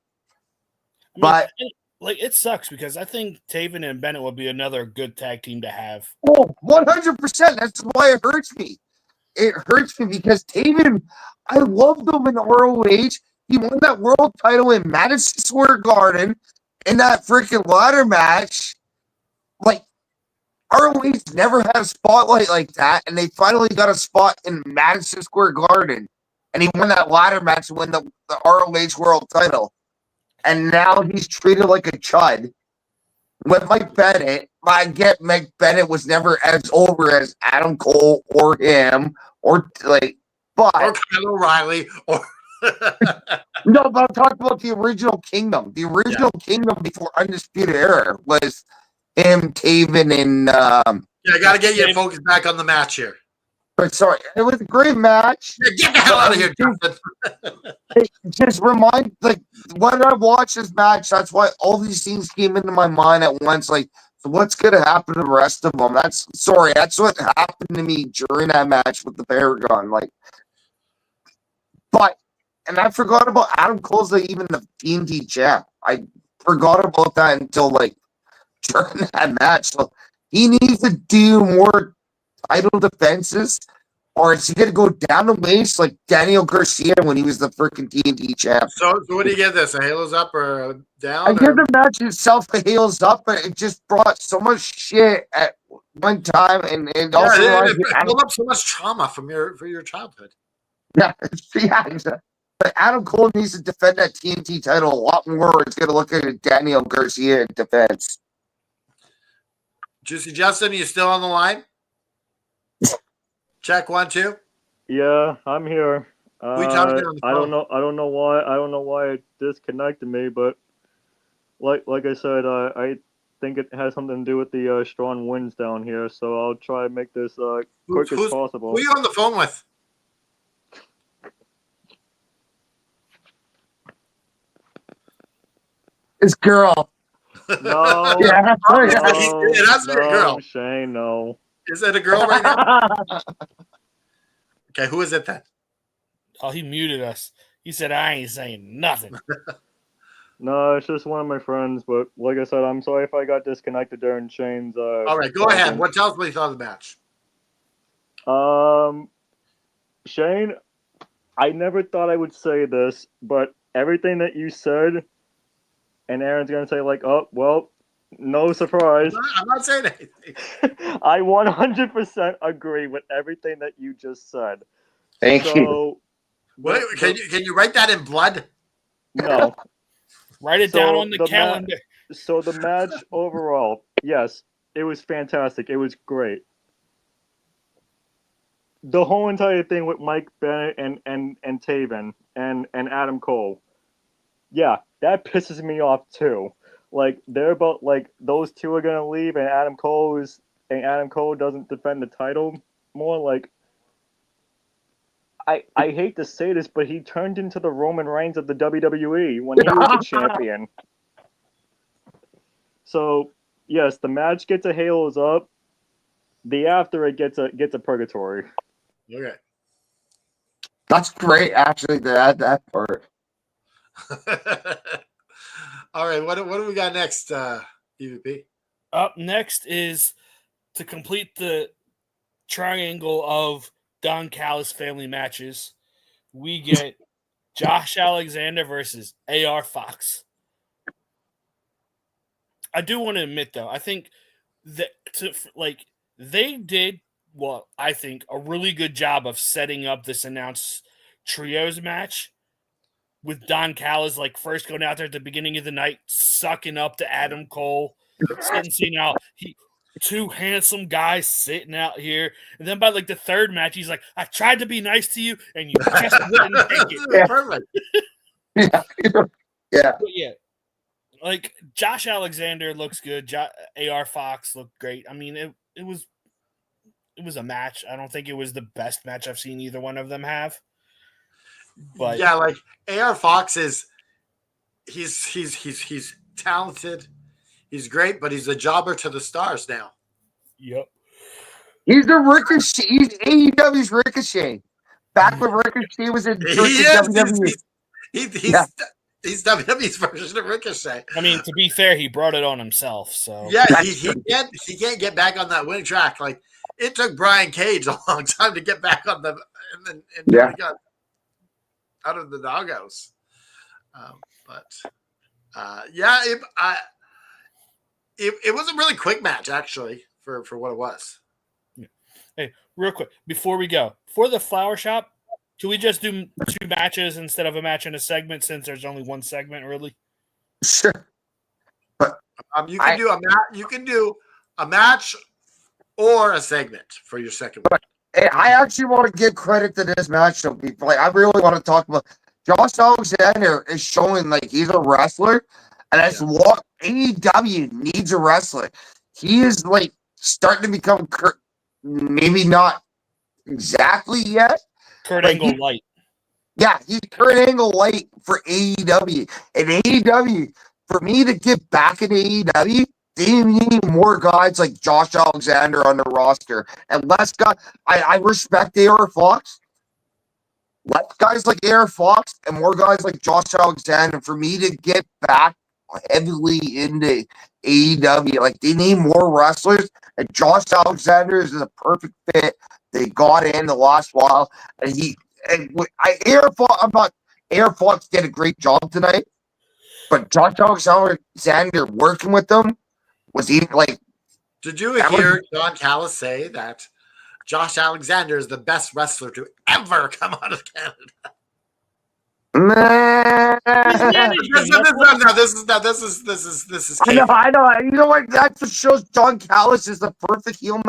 it sucks because I think Taven and Bennett would be another good tag team to have. Oh, 100%. That's why it hurts me. It hurts me because Taven, I loved him in the ROH. He won that world title in Madison Square Garden in that freaking ladder match. Like, ROH never had a spotlight like that, and they finally got a spot in Madison Square Garden. And he won that ladder match to win the ROH world title. And now he's treated like a chud. With Mike Bennett, I get Mike Bennett was never as over as Adam Cole or him or Kyle O'Reilly or no, but I'm talking about the original Kingdom. The original Kingdom before Undisputed Era was him, Taven, and I got to get your focus back on the match here. But sorry, it was a great match. Yeah, get the hell out of here, Justin. Just remind, like, when I watched this match, that's why all these things came into my mind at once. Like, so what's gonna happen to the rest of them? That's what happened to me during that match with the Paragon. Like, but and I forgot about Adam Cole's like even the TNT champ. I forgot about that until like during that match. So he needs to do more title defenses, or is he gonna go down the waist like Daniel Garcia when he was the freaking TNT champ? So what do you give this? A Halo's up or a down? I give the match itself the heels up, but it just brought so much shit at one time, and also it built up so much trauma from your childhood. yeah, exactly. But Adam Cole needs to defend that TNT title a lot more. It's going to look like a Daniel Garcia defense. Juicy Justin, you still on the line? Check 1, 2. Yeah, I'm here. We talked on the I don't phone. know. I don't know why it disconnected me, but like I said, I think it has something to do with the strong winds down here. So I'll try and make this quick as possible. Who are you on the phone with? This girl. No, Yeah. It has to be a girl. Shane, no. Is it a girl right now? Okay, who is it then? Oh, he muted us. He said, I ain't saying nothing. No, it's just one of my friends. But like I said, I'm sorry if I got disconnected during Shane's. All right, go ahead. Tell us what you thought of the match. Shane, I never thought I would say this, but everything that you said, and Aaron's gonna say like, "Oh, well, no surprise." I'm not saying anything. I 100% agree with everything that you just said. Thank you. Wait, can you write that in blood? No. Write it down on the calendar. So the match overall, yes, it was fantastic. It was great. The whole entire thing with Mike Bennett and Taven and Adam Cole, yeah, that pisses me off too. Like they're about like those two are gonna leave and Adam Cole doesn't defend the title more. Like I hate to say this, but he turned into the Roman Reigns of the WWE when he was the champion. So yes, the match gets a halos up. The after it gets a purgatory. Okay. That's great, actually, to add that part. All right, what do we got next, EVP? Up next is to complete the triangle of Don Callis family matches. We get Josh Alexander versus AR Fox. I do want to admit, though, I think that they did, well, I think, a really good job of setting up this announced trios match with Don Callis, like, first going out there at the beginning of the night, sucking up to Adam Cole, seeing how two handsome guys sitting out here. And then by, like, the third match, he's like, I tried to be nice to you, and you just wouldn't take it. Yeah. Perfect. Yeah. But, yeah. Like, Josh Alexander looks good. AR Fox looked great. I mean, it was a match. I don't think it was the best match I've seen either one of them have. But yeah, like AR Fox is he's talented. He's great, but he's a jobber to the stars now. Yep. He's the Ricochet. He's AEW's Ricochet. Back when Ricochet was in WWE. He's WWE's version of Ricochet. I mean, to be fair, he brought it on himself. So yeah, he can't get back on that winning track. Like it took Brian Cage a long time to get back on the and he got out of the doghouse. It was a really quick match actually for what it was. Yeah. Hey, real quick before we go, for the flower shop, can we just do 2 matches instead of a match in a segment since there's only one segment really? Sure. But you can do a match or a segment for your second one. I actually want to give credit to this match, though, people. Like, I really want to talk about Josh Alexander is showing like he's a wrestler, and that's what AEW needs a wrestler. He is like starting to become maybe not exactly yet. Kurt Like, Angle light. Yeah, he's Kurt Angle light for AEW. And AEW, for me to get back in AEW, they need more guys like Josh Alexander on the roster. And less guys. I respect AR Fox. Less guys like AR Fox and more guys like Josh Alexander for me to get back heavily into AEW. Like, they need more wrestlers. And Josh Alexander is a perfect fit. They got in the last while. And Air Fox did a great job tonight, but Josh Alexander working with them was even like. Did you hear Don Callis say that Josh Alexander is the best wrestler to ever come out of Canada? Nah. This is I know. You know what? That just shows Don Callis is the perfect heel.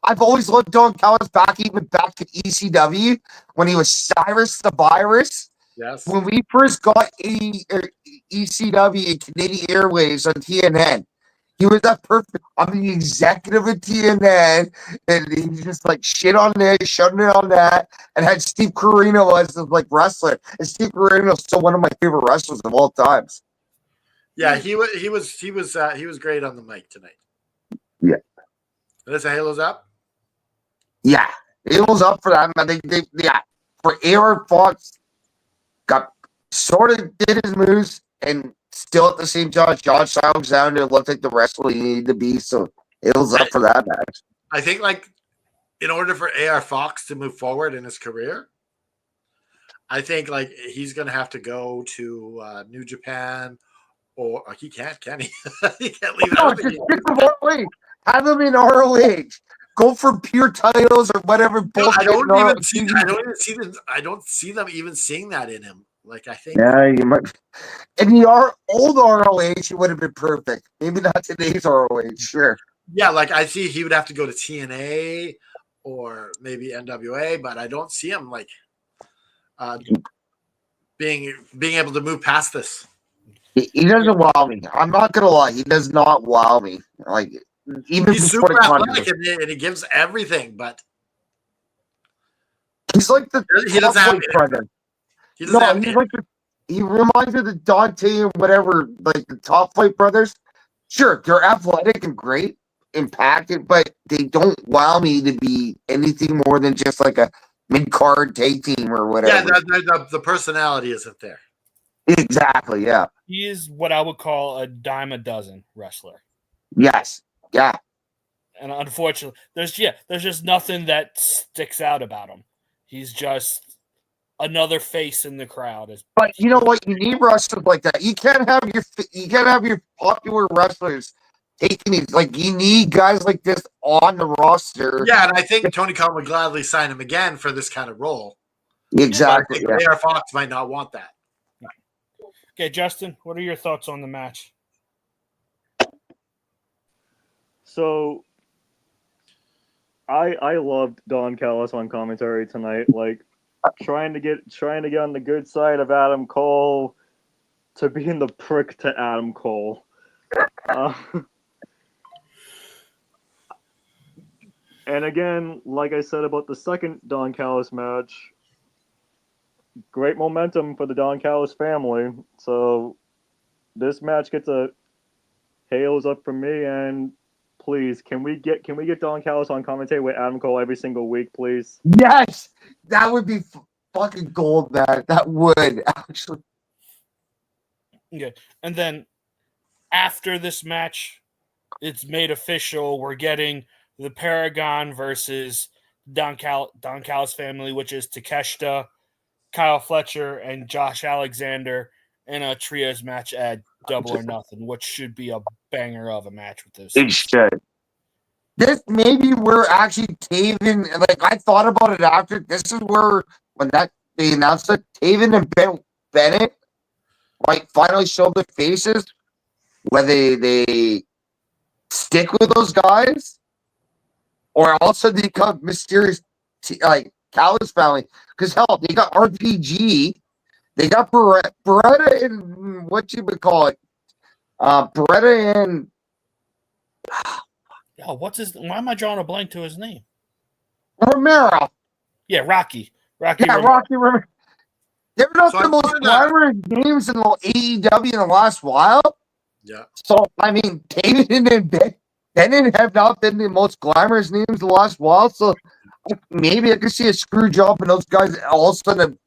I've always loved Don Callis even back to ECW when he was Cyrus the Virus. Yes. When we first got ECW and Canadian Airways on TNN, he was that perfect. I'm the executive of TNN, and he just like shit on this, shutting it on that, and had Steve Corino as the like wrestler. And Steve Corino is still one of my favorite wrestlers of all times. Yeah, he was great on the mic tonight. Yeah. Is the Halo's up? Yeah, Halo's up for that. For AR Fox, got sort of did his moves and. Still at the same time, Josh Alexander looked like the wrestler he needed to be, so it was up for that match. I think, like, in order for AR Fox to move forward in his career, I think, like, he's going to have to go to New Japan, or he can't, can he? He can't leave No, it. just stick with ROH. Have him in ROH. Go for pure titles or whatever bullshit. I don't see them even seeing that in him. Like, I think. Yeah, you might. In the old ROH, it would have been perfect. Maybe not today's ROH, sure. Yeah, like I see he would have to go to TNA or maybe NWA, but I don't see him like being able to move past this. He doesn't wow me. I'm not gonna lie, he does not wow me. Like, even he's super athletic and he gives everything, but he's like the he doesn't have brother. He reminds me of the Dante and whatever, like the Top Flight brothers. Sure, they're athletic and great, impacted, but they don't wow me to be anything more than just like a mid-card tag team or whatever. Yeah, the personality isn't there. Exactly, yeah. He is what I would call a dime a dozen wrestler. Yes, yeah. And unfortunately, there's just nothing that sticks out about him. He's just another face in the crowd. But you know what? You need wrestlers like that. You can't have your popular wrestlers taking these. Like, you need guys like this on the roster. Yeah, and I think Tony Khan would gladly sign him again for this kind of role. Exactly. But I think AR Fox might not want that. Okay, Justin, what are your thoughts on the match? So, I loved Don Callis on commentary tonight. Like, trying to get on the good side of Adam Cole to being the prick to Adam Cole. And again, like I said about the second Don Callis match, great momentum for the Don Callis family. So this match gets a hails up from me, and please, can we get Don Callis on commentary with Adam Cole every single week, please? Yes, that would be fucking gold, man. That would actually. Okay, and then after this match, it's made official. We're getting the Paragon versus Don Callis family, which is Takeshita, Kyle Fletcher, and Josh Alexander in a trios match at Double or Nothing, which should be a banger of a match with this. It should. This maybe we're actually Taven. Like, I thought about it after. This is where when they announced it, Taven and Bennett like finally showed their faces. Whether they stick with those guys or also they become mysterious, like Callis family. Because hell, they got RPG, they got Beretta and what you would call it, Beretta and. Oh, why am I drawing a blank to his name? Romero. Yeah, Rocky. Rocky. Yeah, Romero. Rocky Romero. They're not So the I'm most wondering, glamorous names in the AEW in the last while. yeah. So, I mean, Kanan and Bennett have not been the most glamorous names in the last while. So, maybe I could see a screw job in those guys all of a sudden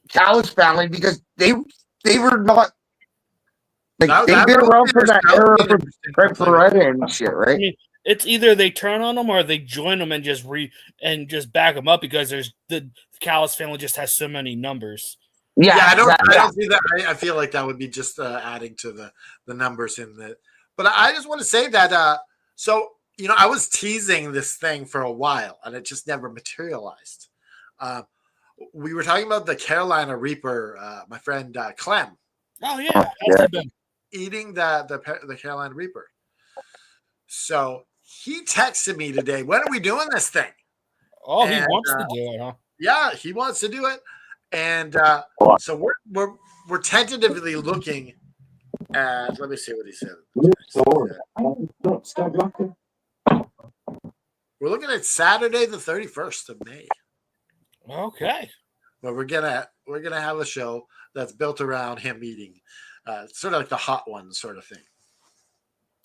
Callis family because they were not like they've been would around be from that that would era be an for interesting Trent play with. Beretta and shit, I right? mean, it's either they turn on them or they join them and just back them up because there's the Callis family just has so many numbers. Yeah, I exactly. don't see that. I feel like that would be just adding to the numbers in the. But I just want to say that. So I was teasing this thing for a while, and it just never materialized. We were talking about the Carolina Reaper. My friend Clem Oh yeah, how's he been? eating the Carolina Reaper. So he texted me today. When are we doing this thing? Oh, he And, wants to do it, huh? Yeah, he wants to do it, and so we're tentatively looking at. Let me see what he said. We're looking at Saturday, the 31st of May. Okay. But we're gonna have a show that's built around him eating, sort of like the hot one sort of thing.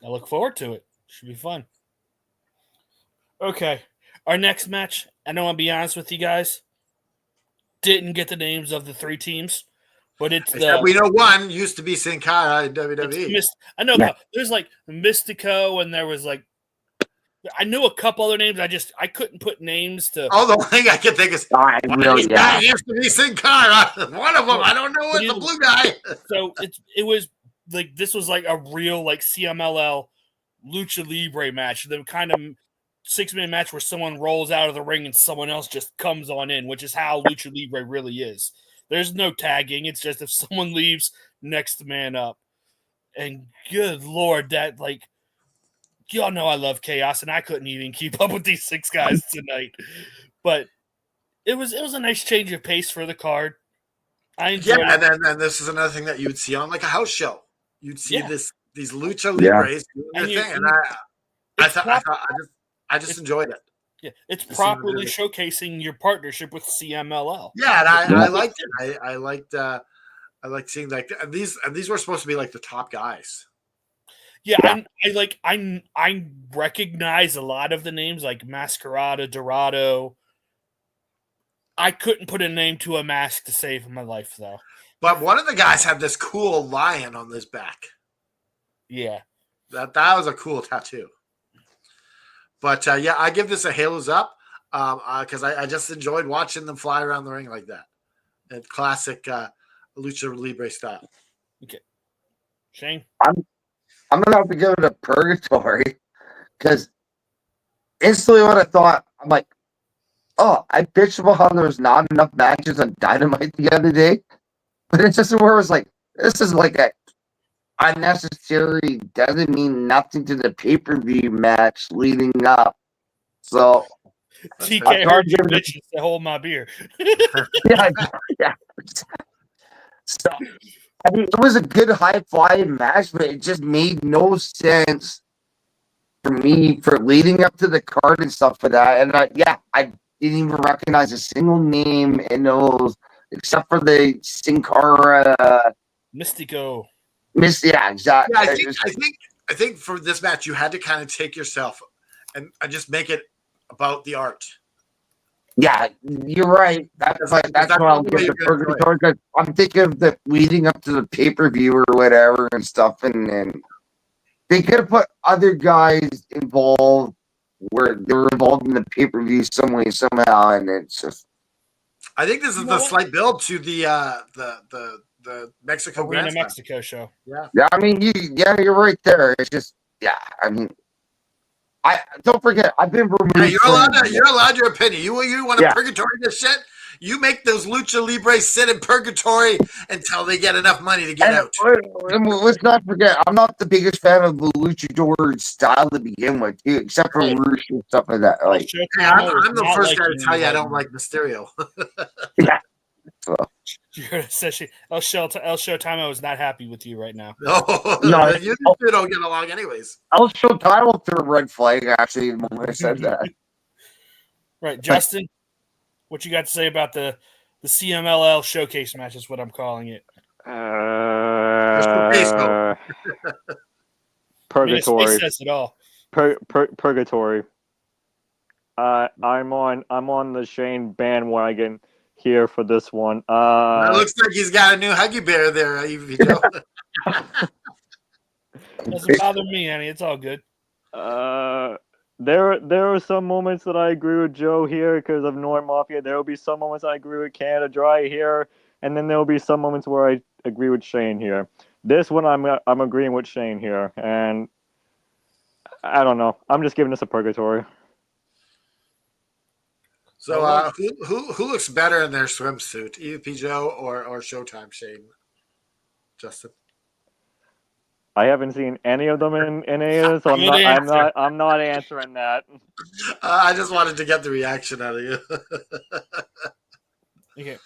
I look forward to it. Should be fun. Okay. Our next match, I don't want to be honest with you guys, didn't get the names of the three teams, but it's we know one used to be Sin Cara in WWE. I know there's like Mystico, and there was like I knew a couple other names. I couldn't put names to. Oh, the one thing I can think is guy used to be Sin Cara. One of them, I don't know what the blue guy. So it was like this was like a real like CMLL Lucha Libre match. The kind of 6-man match where someone rolls out of the ring and someone else just comes on in, which is how Lucha Libre really is. There's no tagging. It's just if someone leaves, next man up. And good Lord, that like y'all know I love chaos, and I couldn't even keep up with these 6 guys tonight. But it was a nice change of pace for the card. I enjoyed it. And then this is another thing that you would see on like a house show. You'd see these Lucha Libres doing their thing, and I just enjoyed it. Yeah, it's properly showcasing your partnership with CMLL. Yeah, and I liked it. I liked seeing like these were supposed to be like the top guys. Yeah, I recognize a lot of the names like Masquerada, Dorado. I couldn't put a name to a mask to save my life though. But one of the guys had this cool lion on his back. Yeah, that was a cool tattoo. But I give this a halos up because I just enjoyed watching them fly around the ring like that. And classic Lucha Libre style. Okay, Shane? I'm going to have to give it a purgatory because instantly when I thought, I'm like, oh, I bitched about how there was not enough matches on Dynamite the other day. But it's just where it was like, this is like a unnecessary, doesn't mean nothing to the pay-per-view match leading up. So TK heard you bitches to hold my beer. yeah. So I mean, it was a good high-flying match, but it just made no sense for me for leading up to the card and stuff for that. And I didn't even recognize a single name in those except for the Sin Cara Mystico. Yeah, exactly. Yeah, I think for this match you had to kind of take yourself and just make it about the art. Yeah, you're right. That's what I'll give the purgatory because I'm thinking of the leading up to the pay-per-view or whatever and stuff, and they could have put other guys involved where they were involved in the pay-per-view some way somehow, and it's just. I think this is the slight build to the Mexico Arena Grand Mexico show. Yeah, I mean, you're right there. It's just, I mean, I don't forget. I've been removed. Yeah, you're allowed your opinion. You want to purgatory this shit? You make those Lucha Libres sit in purgatory until they get enough money to get out. Let's not forget, I'm not the biggest fan of the luchador style to begin with, too, except for Roosh and stuff like that. Like, I'm the first guy to tell you I don't like Mysterio. Yeah. So. You're gonna say El Showtime is not happy with you right now. No, you two don't get along anyways. El Showtime threw a red flag actually when I said that. Right, Justin. What you got to say about the CMLL showcase match is what I'm calling it. Purgatory. Space says it all. Purgatory. I'm on the Shane bandwagon here for this one. It looks like he's got a new Huggy Bear there, EVP Joe. Doesn't bother me any. It's all good. There are some moments that I agree with Joe here because of North Mafia. There will be some moments I agree with Canada Dry here, and then there will be some moments where I agree with Shane here. This one I'm agreeing with Shane here, and I don't know. I'm just giving this a purgatory. So who looks better in their swimsuit, EVP Joe or Showtime Shane? Justin. I haven't seen any of them in any of this, so I'm not answering that. I just wanted to get the reaction out of you. Okay.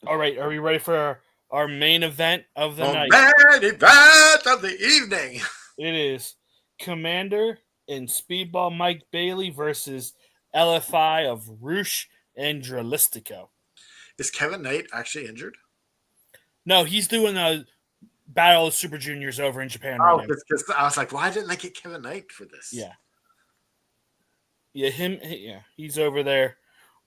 All right. Are we ready for our main event of the night? Main event of the evening. It is Commander and Speedball Mike Bailey versus LFI of Roosh and Dralistico. Is Kevin Knight actually injured? No, he's doing a Battle of Super Juniors over in Japan Oh, right now. because I was like, why didn't I get Kevin Knight for this? Yeah. Yeah, he's over there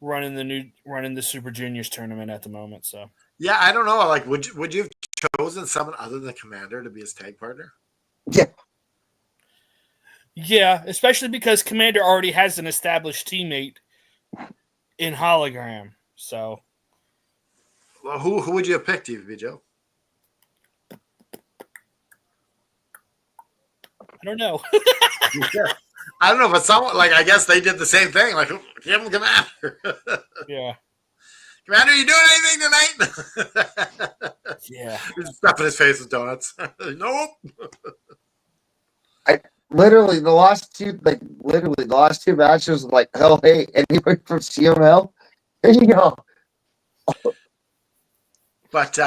running the Super Juniors tournament at the moment. So yeah, I don't know. Like, would you have chosen someone other than Commander to be his tag partner? Yeah, especially because Commander already has an established teammate in Hologram. So, well, who would you have picked, EVP Joe? I don't know. Yeah. I don't know, but someone like I guess they did the same thing. Like, give him Commander. Yeah. Commander, you doing anything tonight? Yeah. He's stuffing his face with donuts. Nope. Literally the last two matches, like, oh hey, anybody from CML? There you go. But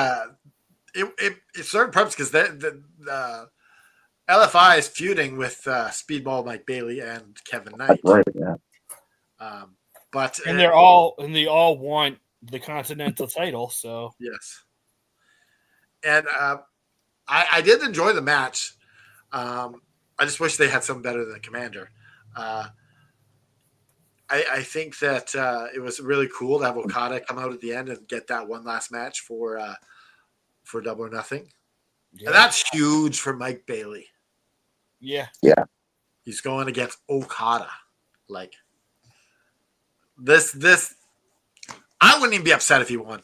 it served purpose because the LFI is feuding with Speedball Mike Bailey and Kevin Knight. Right, yeah. But They all want the Continental title, so yes. And I did enjoy the match. I just wish they had something better than Commander. I think that it was really cool to have Okada come out at the end and get that one last match for Double or Nothing. yeah. And that's huge for Mike Bailey. Yeah. He's going against Okada. Like this I wouldn't even be upset if he won.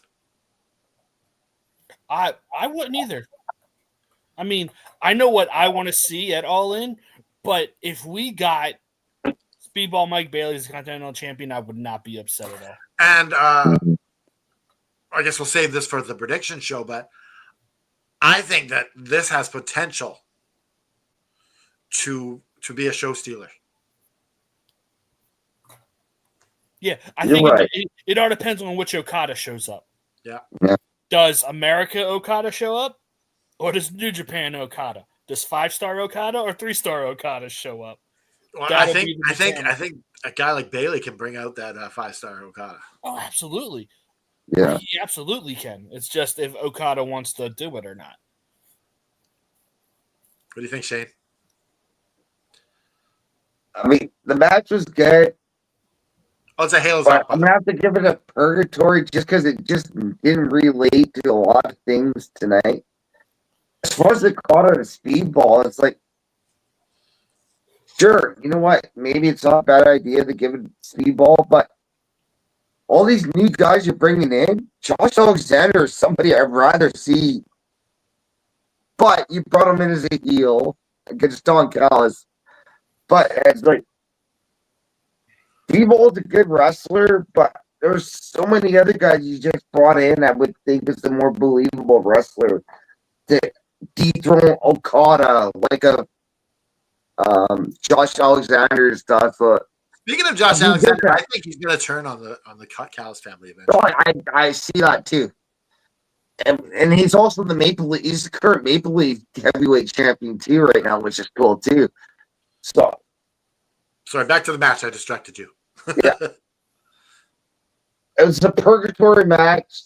I wouldn't either. I mean, I know what I want to see at All In, but if we got Speedball Mike Bailey as Continental Champion, I would not be upset at all. And I guess we'll save this for the prediction show, but I think that this has potential to be a show stealer. Yeah, I You're think right. it all depends on which Okada shows up. Yeah. Does America Okada show up? Or does New Japan Okada? Does 5-star Okada or 3-star Okada show up? Well, That'll I be the think determinant. a guy like Bailey can bring out that 5-star Okada. Oh, absolutely. Yeah. He absolutely can. It's just if Okada wants to do it or not. What do you think, Shane? I mean, the match was good, Oh, it's a Halo's but up. I'm gonna have to give it a purgatory just because it just didn't relate to a lot of things tonight. As far as the caught on a speedball, it's like, sure, you know what? Maybe it's not a bad idea to give it speedball, but all these new guys you're bringing in, Josh Alexander is somebody I'd rather see. But you brought him in as a heel against Don Callis. But it's like, Speedball's a good wrestler, but there's so many other guys you just brought in that would think is the more believable wrestler to dethrone Okada, like a Josh Alexander stuff. Speaking of Josh Alexander, I think he's going to turn on the Callis family eventually. I see that too. And he's also the Maple Leaf. He's the current Maple Leaf heavyweight champion too right now, which is cool too. So, sorry, back to the match. I distracted you. Yeah. it was a purgatory match,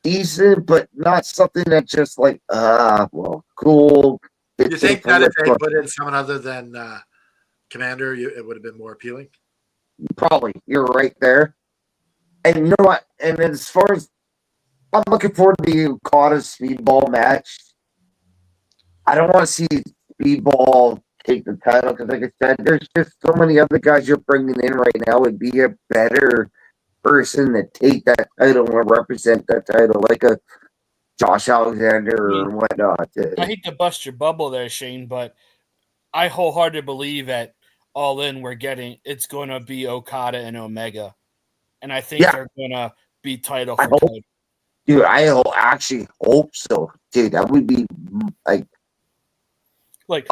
decent, but not something that just like, well, cool. You think that if they put in someone other than Commander, it would have been more appealing? Probably, you're right there. And you know what? And as far as I'm looking forward to the Okada Speedball match. I don't want to see Speedball take the title because, like I said, there's just so many other guys you're bringing in right now would be a better person to take that title and represent that title, like a Josh Alexander or whatnot. I hate to bust your bubble there, Shane, but I wholeheartedly believe at All In it's going to be Okada and Omega, and I think they're going to be title for title. Dude, actually hope so, dude. That would be like, look,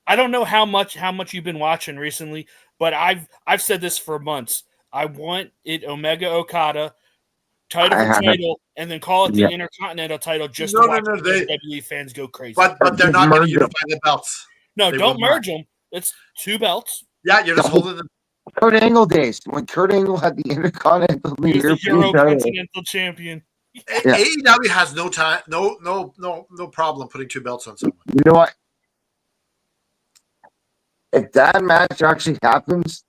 I don't know how much you've been watching recently, but I've said this for months. I want it Omega Okada title for title, and then call it the Intercontinental title just to watch WWE fans go crazy. But they're not going to unify the belts. No, don't merge them. It's two belts. Yeah, you're just holding them. Kurt Angle days when Kurt Angle had the Intercontinental Continental Champion. AEW has no time, no problem putting two belts on someone. You know what? If that match actually happens,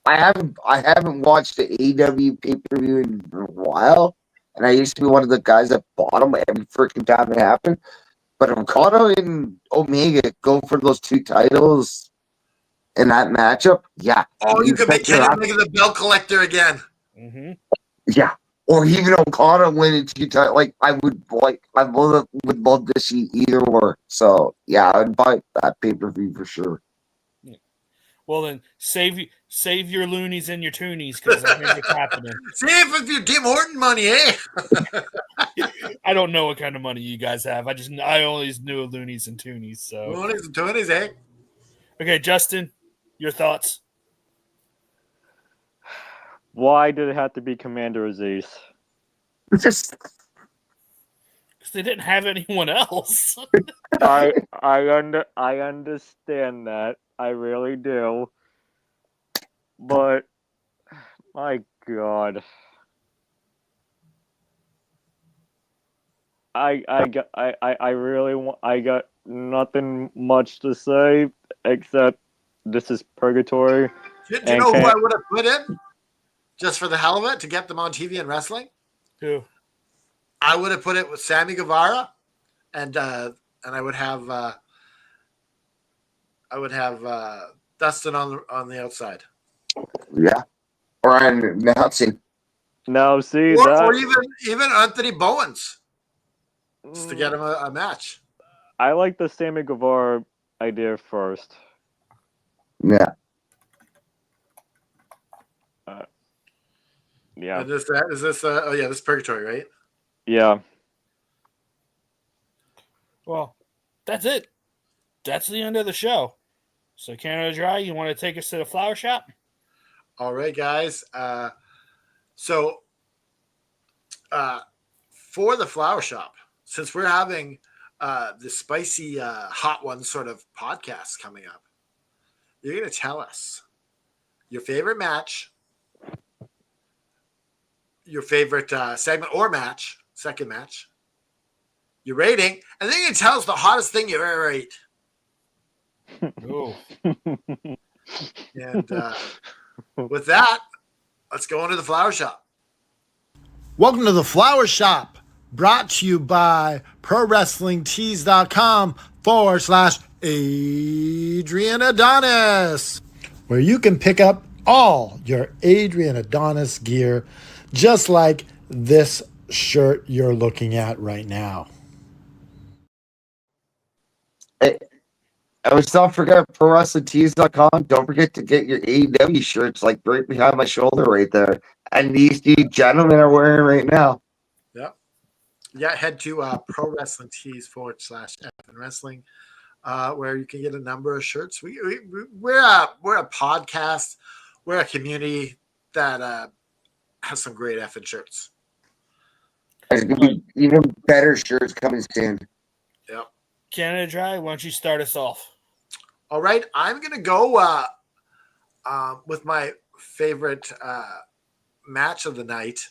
I haven't watched the AEW pay-per-view in a while, and I used to be one of the guys that bought them every freaking time it happened. But if Okada and Omega go for those two titles in that matchup, yeah. Oh, you can make Kenny Omega the belt collector again. Mm-hmm. Yeah. Or even Okada winning two titles. I would love to see either or. So yeah, I'd buy that pay-per-view for sure. Well, then save your loonies and your toonies because I think it's happening. Save if your Tim Horton money, eh? I don't know what kind of money you guys have. I always knew loonies and toonies. So loonies and toonies, eh? Okay, Justin, your thoughts? Why did it have to be Commander Aziz? Just because they didn't have anyone else. I understand that. I really do. But my God. I got nothing much to say except this is purgatory. Do you know who I would have put in? Just for the hell of it, to get them on TV and wrestling? Who? I would have put it with Sammy Guevara, and I would have Dustin on the outside. Yeah, or I'm announcing. Now see or even Anthony Bowens, just to get him a match. I like the Sammy Guevara idea first. Yeah. Yeah. And is this this is Purgatory, right? Yeah. Well, that's it. That's the end of the show. So, Canada Dry, you want to take us to the flower shop? All right, guys. So, for the flower shop, since we're having the spicy hot one sort of podcast coming up, you're going to tell us your favorite match, your favorite segment or match, second match, your rating, and then you can tell us the hottest thing you ever ate. Oh. And with that, let's go into the flower shop. Welcome to the flower shop, brought to you by ProWrestlingTees.com/Adrian Adonis, where you can pick up all your Adrian Adonis gear, just like this shirt you're looking at right now. I was not forget ProWrestlingTees.com. Don't forget to get your AEW shirts, like right behind my shoulder, right there. And these two gentlemen are wearing right now. Yeah. Head to ProWrestlingTees.com/FN Wrestling, where you can get a number of shirts. We're a podcast. We're a community that has some great effing shirts. There's gonna be even better shirts coming soon. Yep. Canada Dry, why don't you start us off? All right, I'm gonna go with my favorite match of the night,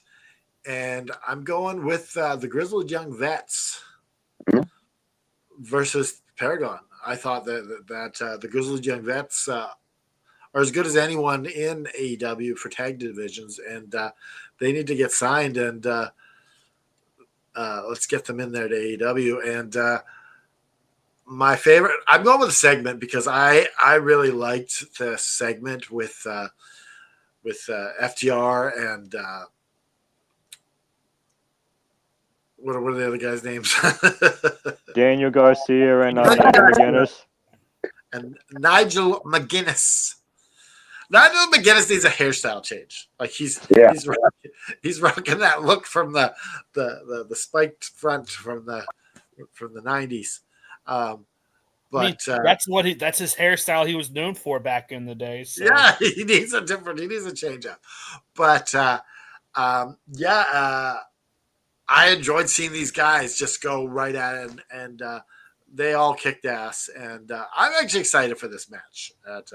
and I'm going with the Grizzled Young Vets versus Paragon. I thought that the Grizzled Young Vets are as good as anyone in AEW for tag divisions, and they need to get signed, and let's get them in there to AEW. And my favorite, I'm going with a segment because I really liked the segment with FTR and what are the other guys' names? Daniel Garcia and Nigel McGuinness. And Nigel McGuinness. Nigel McGuinness needs a hairstyle change. Like he's rocking that look from the spiked front from the 90s. But that's his hairstyle he was known for back in the day. So. Yeah, he needs a change up. But I enjoyed seeing these guys just go right at it, and they all kicked ass. And I'm actually excited for this match at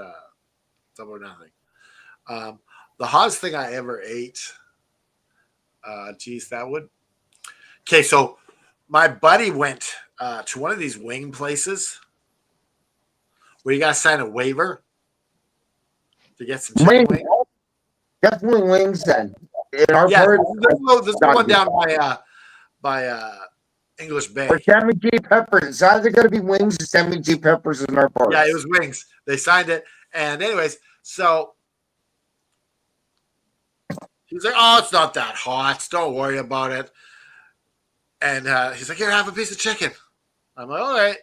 Double or Nothing. The hottest thing I ever ate. That would. Okay, so my buddy went to one of these wing places where you got to sign a waiver to get some chicken wings. Definitely wings then. In our part, this is one down by English Bay. Or Sammy G. Peppers. It's either going to be wings or Sammy G. Peppers in our part. Yeah, it was wings. They signed it. And anyways, so he's like, oh, it's not that hot. Don't worry about it. And he's like, here, have a piece of chicken. I'm like, all right.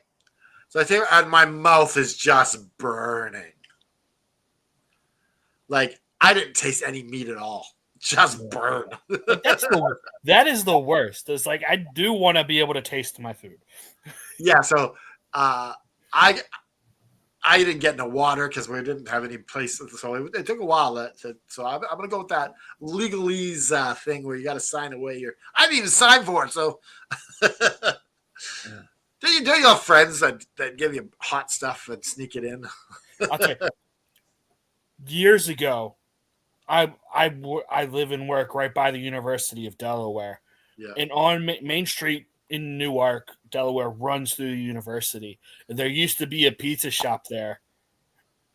So I take, and my mouth is just burning. Like, I didn't taste any meat at all. Just burn. That is the worst. It's like, I do want to be able to taste my food. Yeah, so I didn't get no water because we didn't have any place. So it took a while. So I'm going to go with that legalese thing where you got to sign away I didn't even sign for it. So do you have friends that give you hot stuff and sneak it in? Okay. Years ago, I live and work right by the University of Delaware. Yeah. And on Main Street in Newark, Delaware runs through the university. There used to be a pizza shop there.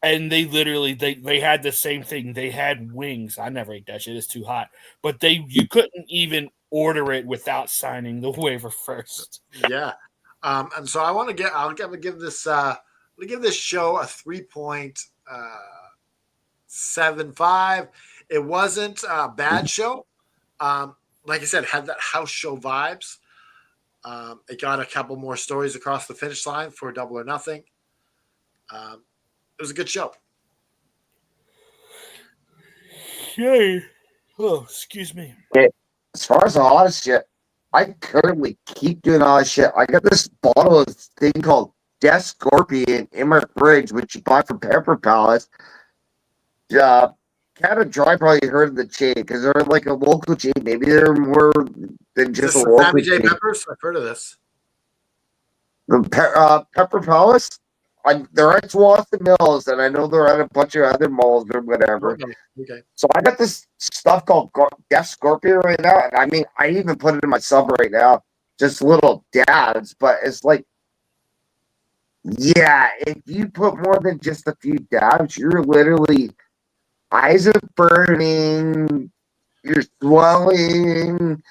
And they literally they had the same thing. They had wings. I never ate that shit. It's too hot. But you couldn't even order it without signing the waiver first. Yeah. And so I'll give this show a 3.75. It wasn't a bad show. Like I said, had that house show vibes. It got a couple more stories across the finish line for Double or Nothing. It was a good show. Yay. Oh, excuse me. As far as the hottest shit, I currently keep doing all this shit. I got this bottle of thing called Death Scorpion in my fridge, which you buy from Pepper Palace. Kind of dry, probably heard of the chain because they're like a local chain. Maybe they're more than just a local Sammy J. chain. Peppers? I've heard of this. The Pepper Palace? They're at Swanson Mills, and I know they're at a bunch of other malls or whatever. Okay. So I got this stuff called Death Scorpion right now, and I mean, I even put it in my sub right now, just little dabs, but it's like, yeah, if you put more than just a few dabs, you're literally, eyes are burning, you're swelling.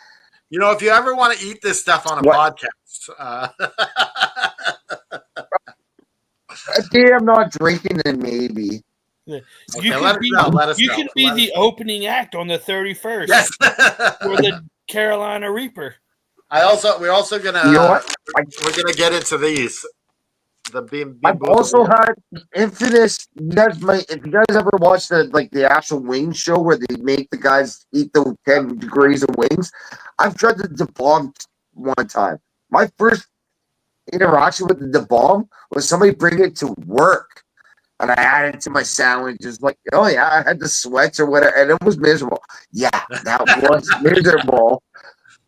You know, if you ever want to eat this stuff on a podcast, a day I'm not drinking, then maybe. You Okay, can be the opening act on the 31st. Yes. For the Carolina Reaper. We're also gonna You know what? we're gonna get into these. I've also had infamous. If you guys ever watched the actual wing show where they make the guys eat the 10 degrees of wings, I've tried the bomb one time. My first interaction with the bomb was somebody bring it to work, and I added it to my sandwich. Just like, oh yeah, I had the sweats or whatever, and it was miserable. Yeah, that was miserable.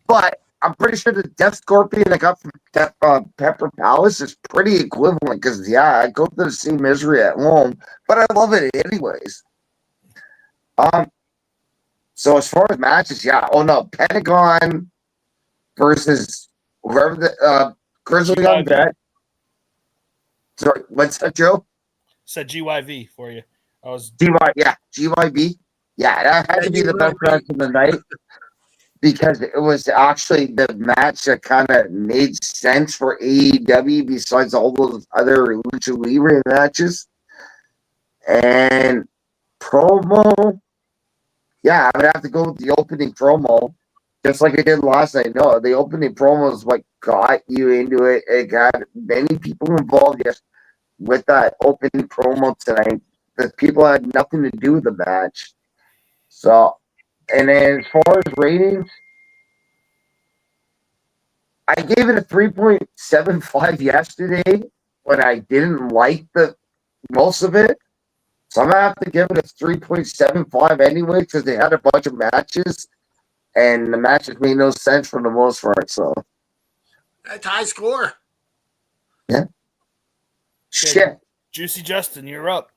But I'm pretty sure the Death Scorpion I got from Pepper Palace is pretty equivalent because, yeah, I go through the same misery at home, but I love it anyways. So as far as matches, yeah. Oh no, Pentagon versus whoever the Grizzly GYV. Undead. Sorry, what's that, Joe? Said GYV for you. I was GYB. Yeah, that had Yeah, to be you the best will match of the night because it was actually the match that kind of made sense for AEW besides all those other Lucha Libre matches. And promo, yeah, I would have to go with the opening promo, just like I did last night. No, the opening promo is what got you into it. It got many people involved. Yes, with that opening promo tonight, the people had nothing to do with the match. So, and then as far as ratings, I gave it a 3.75 yesterday when I didn't like the most of it. So I'm gonna have to give it a 3.75 anyway because they had a bunch of matches and the matches made no sense for the most part. So That's high score. shit. Juicy Justin. You're up.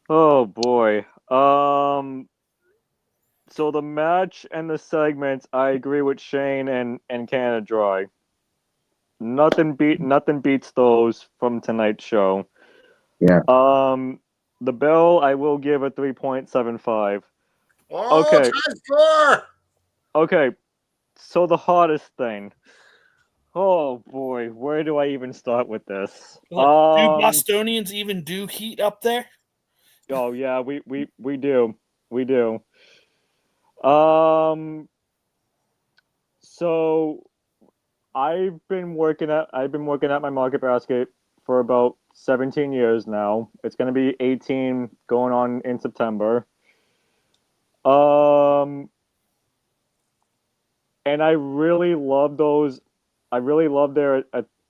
Oh boy. So the match and the segments, I agree with Shane and Canada Dry. Nothing beats those from tonight's show. Yeah. The bell I will give a 3.75. Oh, Okay. high score. Okay. So the hottest thing. Oh boy, where do I even start with this? Do Bostonians even do heat up there? Oh yeah, we do. We do. So I've been working at my market basket for about 17 years now. It's going to be 18 going on in September. And I really love those. I really love their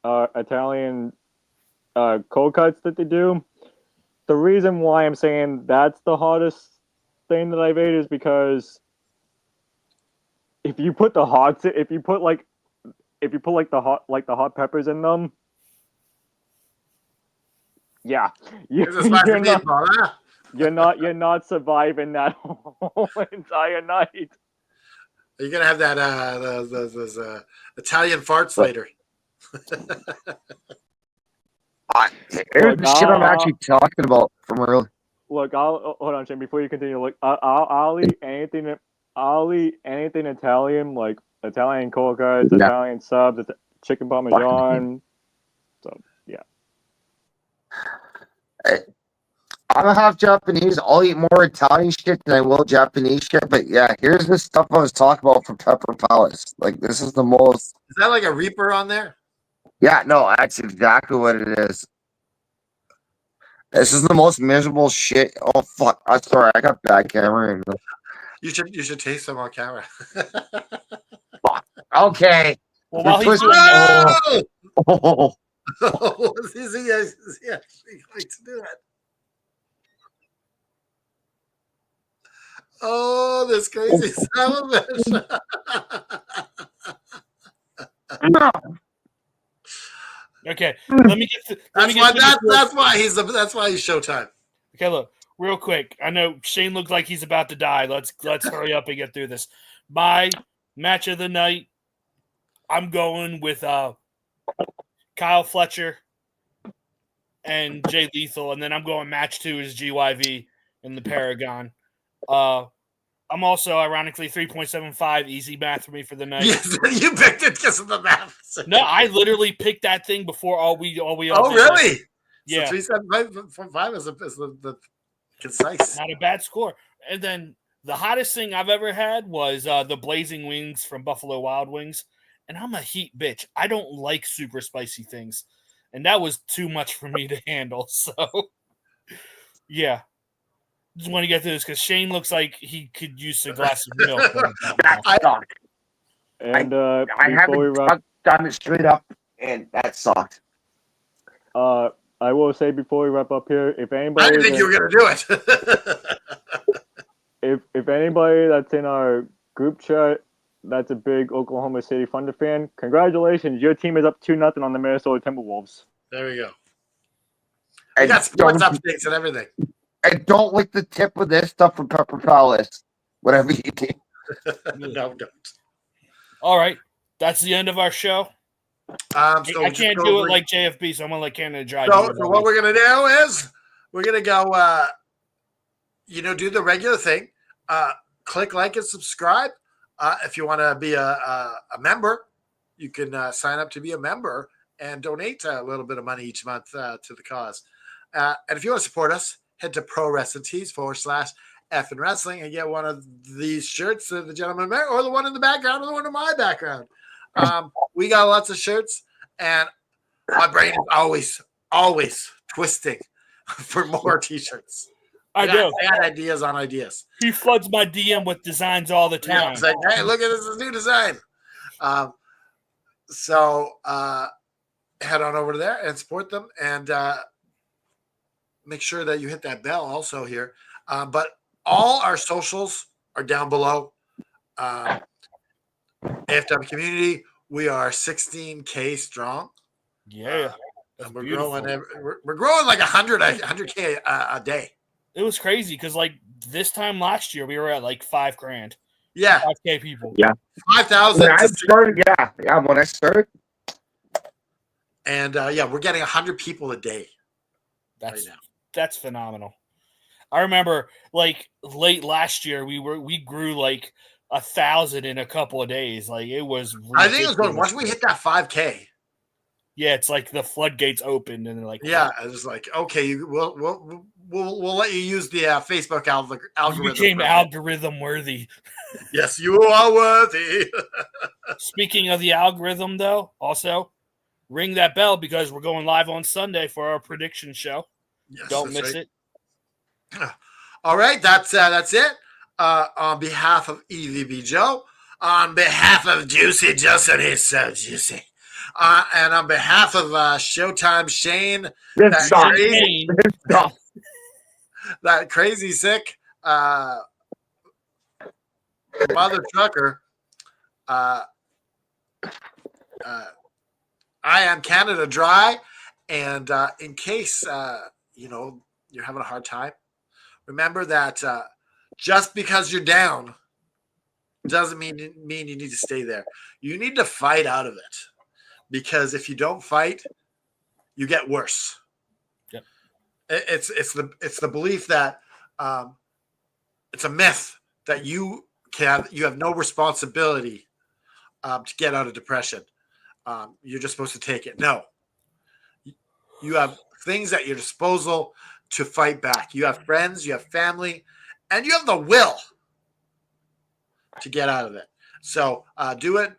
Italian cold cuts that they do. The reason why I'm saying that's the hottest thing that I've ate is because if you put the hot peppers in them, yeah, It's a spicy you're not meatball, huh? you're not surviving that whole entire night. You're gonna have that those Italian farts later. Here's the shit I'm actually talking about from earlier. Look, hold on, Shane. Before you continue, look, I'll eat anything. I'll eat anything Italian, like Italian cold cuts, Yeah. Italian subs, chicken parmesan. So yeah. I'm half Japanese. I'll eat more Italian shit than I will Japanese shit. But yeah, here's the stuff I was talking about for Pepper Palace. Like, this is the most. Is that like a Reaper on there? Yeah, no, that's exactly what it is. This is the most miserable shit. Oh fuck! I'm sorry, I got bad camera. You should taste some on camera. Okay. Well, while he's doing Oh! Oh. Is he actually going to do it? Oh, this crazy son of a bitch. okay, let me get. That's why he's Showtime. Okay, look, real quick. I know Shane looks like he's about to die. Let's hurry up and get through this. My match of the night, I'm going with Kyle Fletcher and Jay Lethal, and then I'm going match 2 is GYV and the Paragon. I'm also ironically 3.75 easy math for me for the night. Yes, you picked it because of the math. No, I literally picked that thing before all we Oh, did. really? Yeah. So 3.75 is the concise. Not a bad score. And then the hottest thing I've ever had was the Blazing Wings from Buffalo Wild Wings. And I'm a heat bitch. I don't like super spicy things. And that was too much for me to handle. So, yeah. Just want to get through this because Shane looks like he could use a glass of milk. That sucked. And I before we wrap, done it straight up, and that sucked. I will say before we wrap up here, if anybody, I didn't think you were going to do it. if anybody that's in our group chat that's a big Oklahoma City Thunder fan, congratulations, your team is up 2-0 on the Minnesota Timberwolves. There we go. We got sports updates and everything. And don't lick the tip of this stuff from Pepper Palace. Whatever you do. No, don't. All right. That's the end of our show. So I just can't go do over- it like JFB, so I'm going to let Canada Dry. So what we're gonna do is we're gonna go. Do the regular thing. Click like and subscribe. If you want to be a member, you can sign up to be a member and donate a little bit of money each month to the cause. And if you want to support us, head to Pro Wrestling Tees /F and Wrestling and get one of these shirts, the gentleman there, or the one in the background, or the one in my background. We got lots of shirts, and my brain is always twisting for more T-shirts. I do. I got ideas on ideas. He floods my DM with designs all the Yeah, time. it's like, hey, look at this new design. So head on over to there and support them, and make sure that you hit that bell also here. But all our socials are down below. AFW community, we are 16K strong. Yeah. That's And we're beautiful. growing. We're growing like 100K a day. It was crazy because, like, this time last year, we were at like $5,000. Yeah, 5K people. Yeah. 5,000. When I started, when I started. And we're getting 100 people a day That's right now. that's phenomenal. I remember, like, late last year, we grew like 1,000 in a couple of days. Like, it was. I think it was going ridiculous. once we hit that 5K. Yeah, it's like the floodgates opened, and they're like, Yeah, I was like, okay, we'll let you use the Facebook you algorithm. became algorithm worthy. Yes, you are worthy. Speaking of the algorithm, though, also ring that bell because we're going live on Sunday for our prediction show. Yes, Don't that's miss right. it. All right, that's it. On behalf of EVB Joe, on behalf of Juicy Justin, he's so juicy. And on behalf of Showtime Shane, This sucks. Shane, that crazy sick mother trucker, I am Canada Dry. And in case, you're having a hard time, remember that just because you're down doesn't mean you need to stay there. You need to fight out of it, because if you don't fight, you get worse. Yep. It's the belief that it's a myth that you have no responsibility to get out of depression. You're just supposed to take it. No, you have things at your disposal to fight back. You have friends, you have family, and you have the will to get out of it. So do it.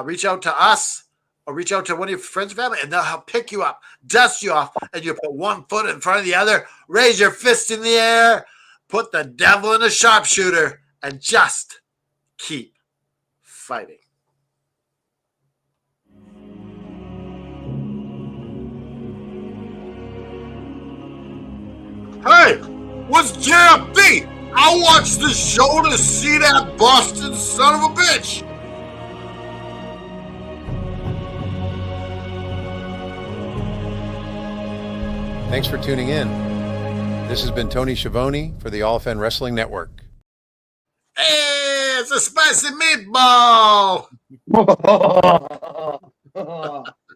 Reach out to us or reach out to one of your friends and family, and they'll help pick you up, dust you off, and you put one foot in front of the other, raise your fist in the air, put the devil in a sharpshooter, and just keep fighting. Hey, what's JFB? I watched the show to see that Boston son of a bitch. Thanks for tuning in. This has been Tony Schiavone for the All Fan Wrestling Network. Hey, it's a spicy meatball.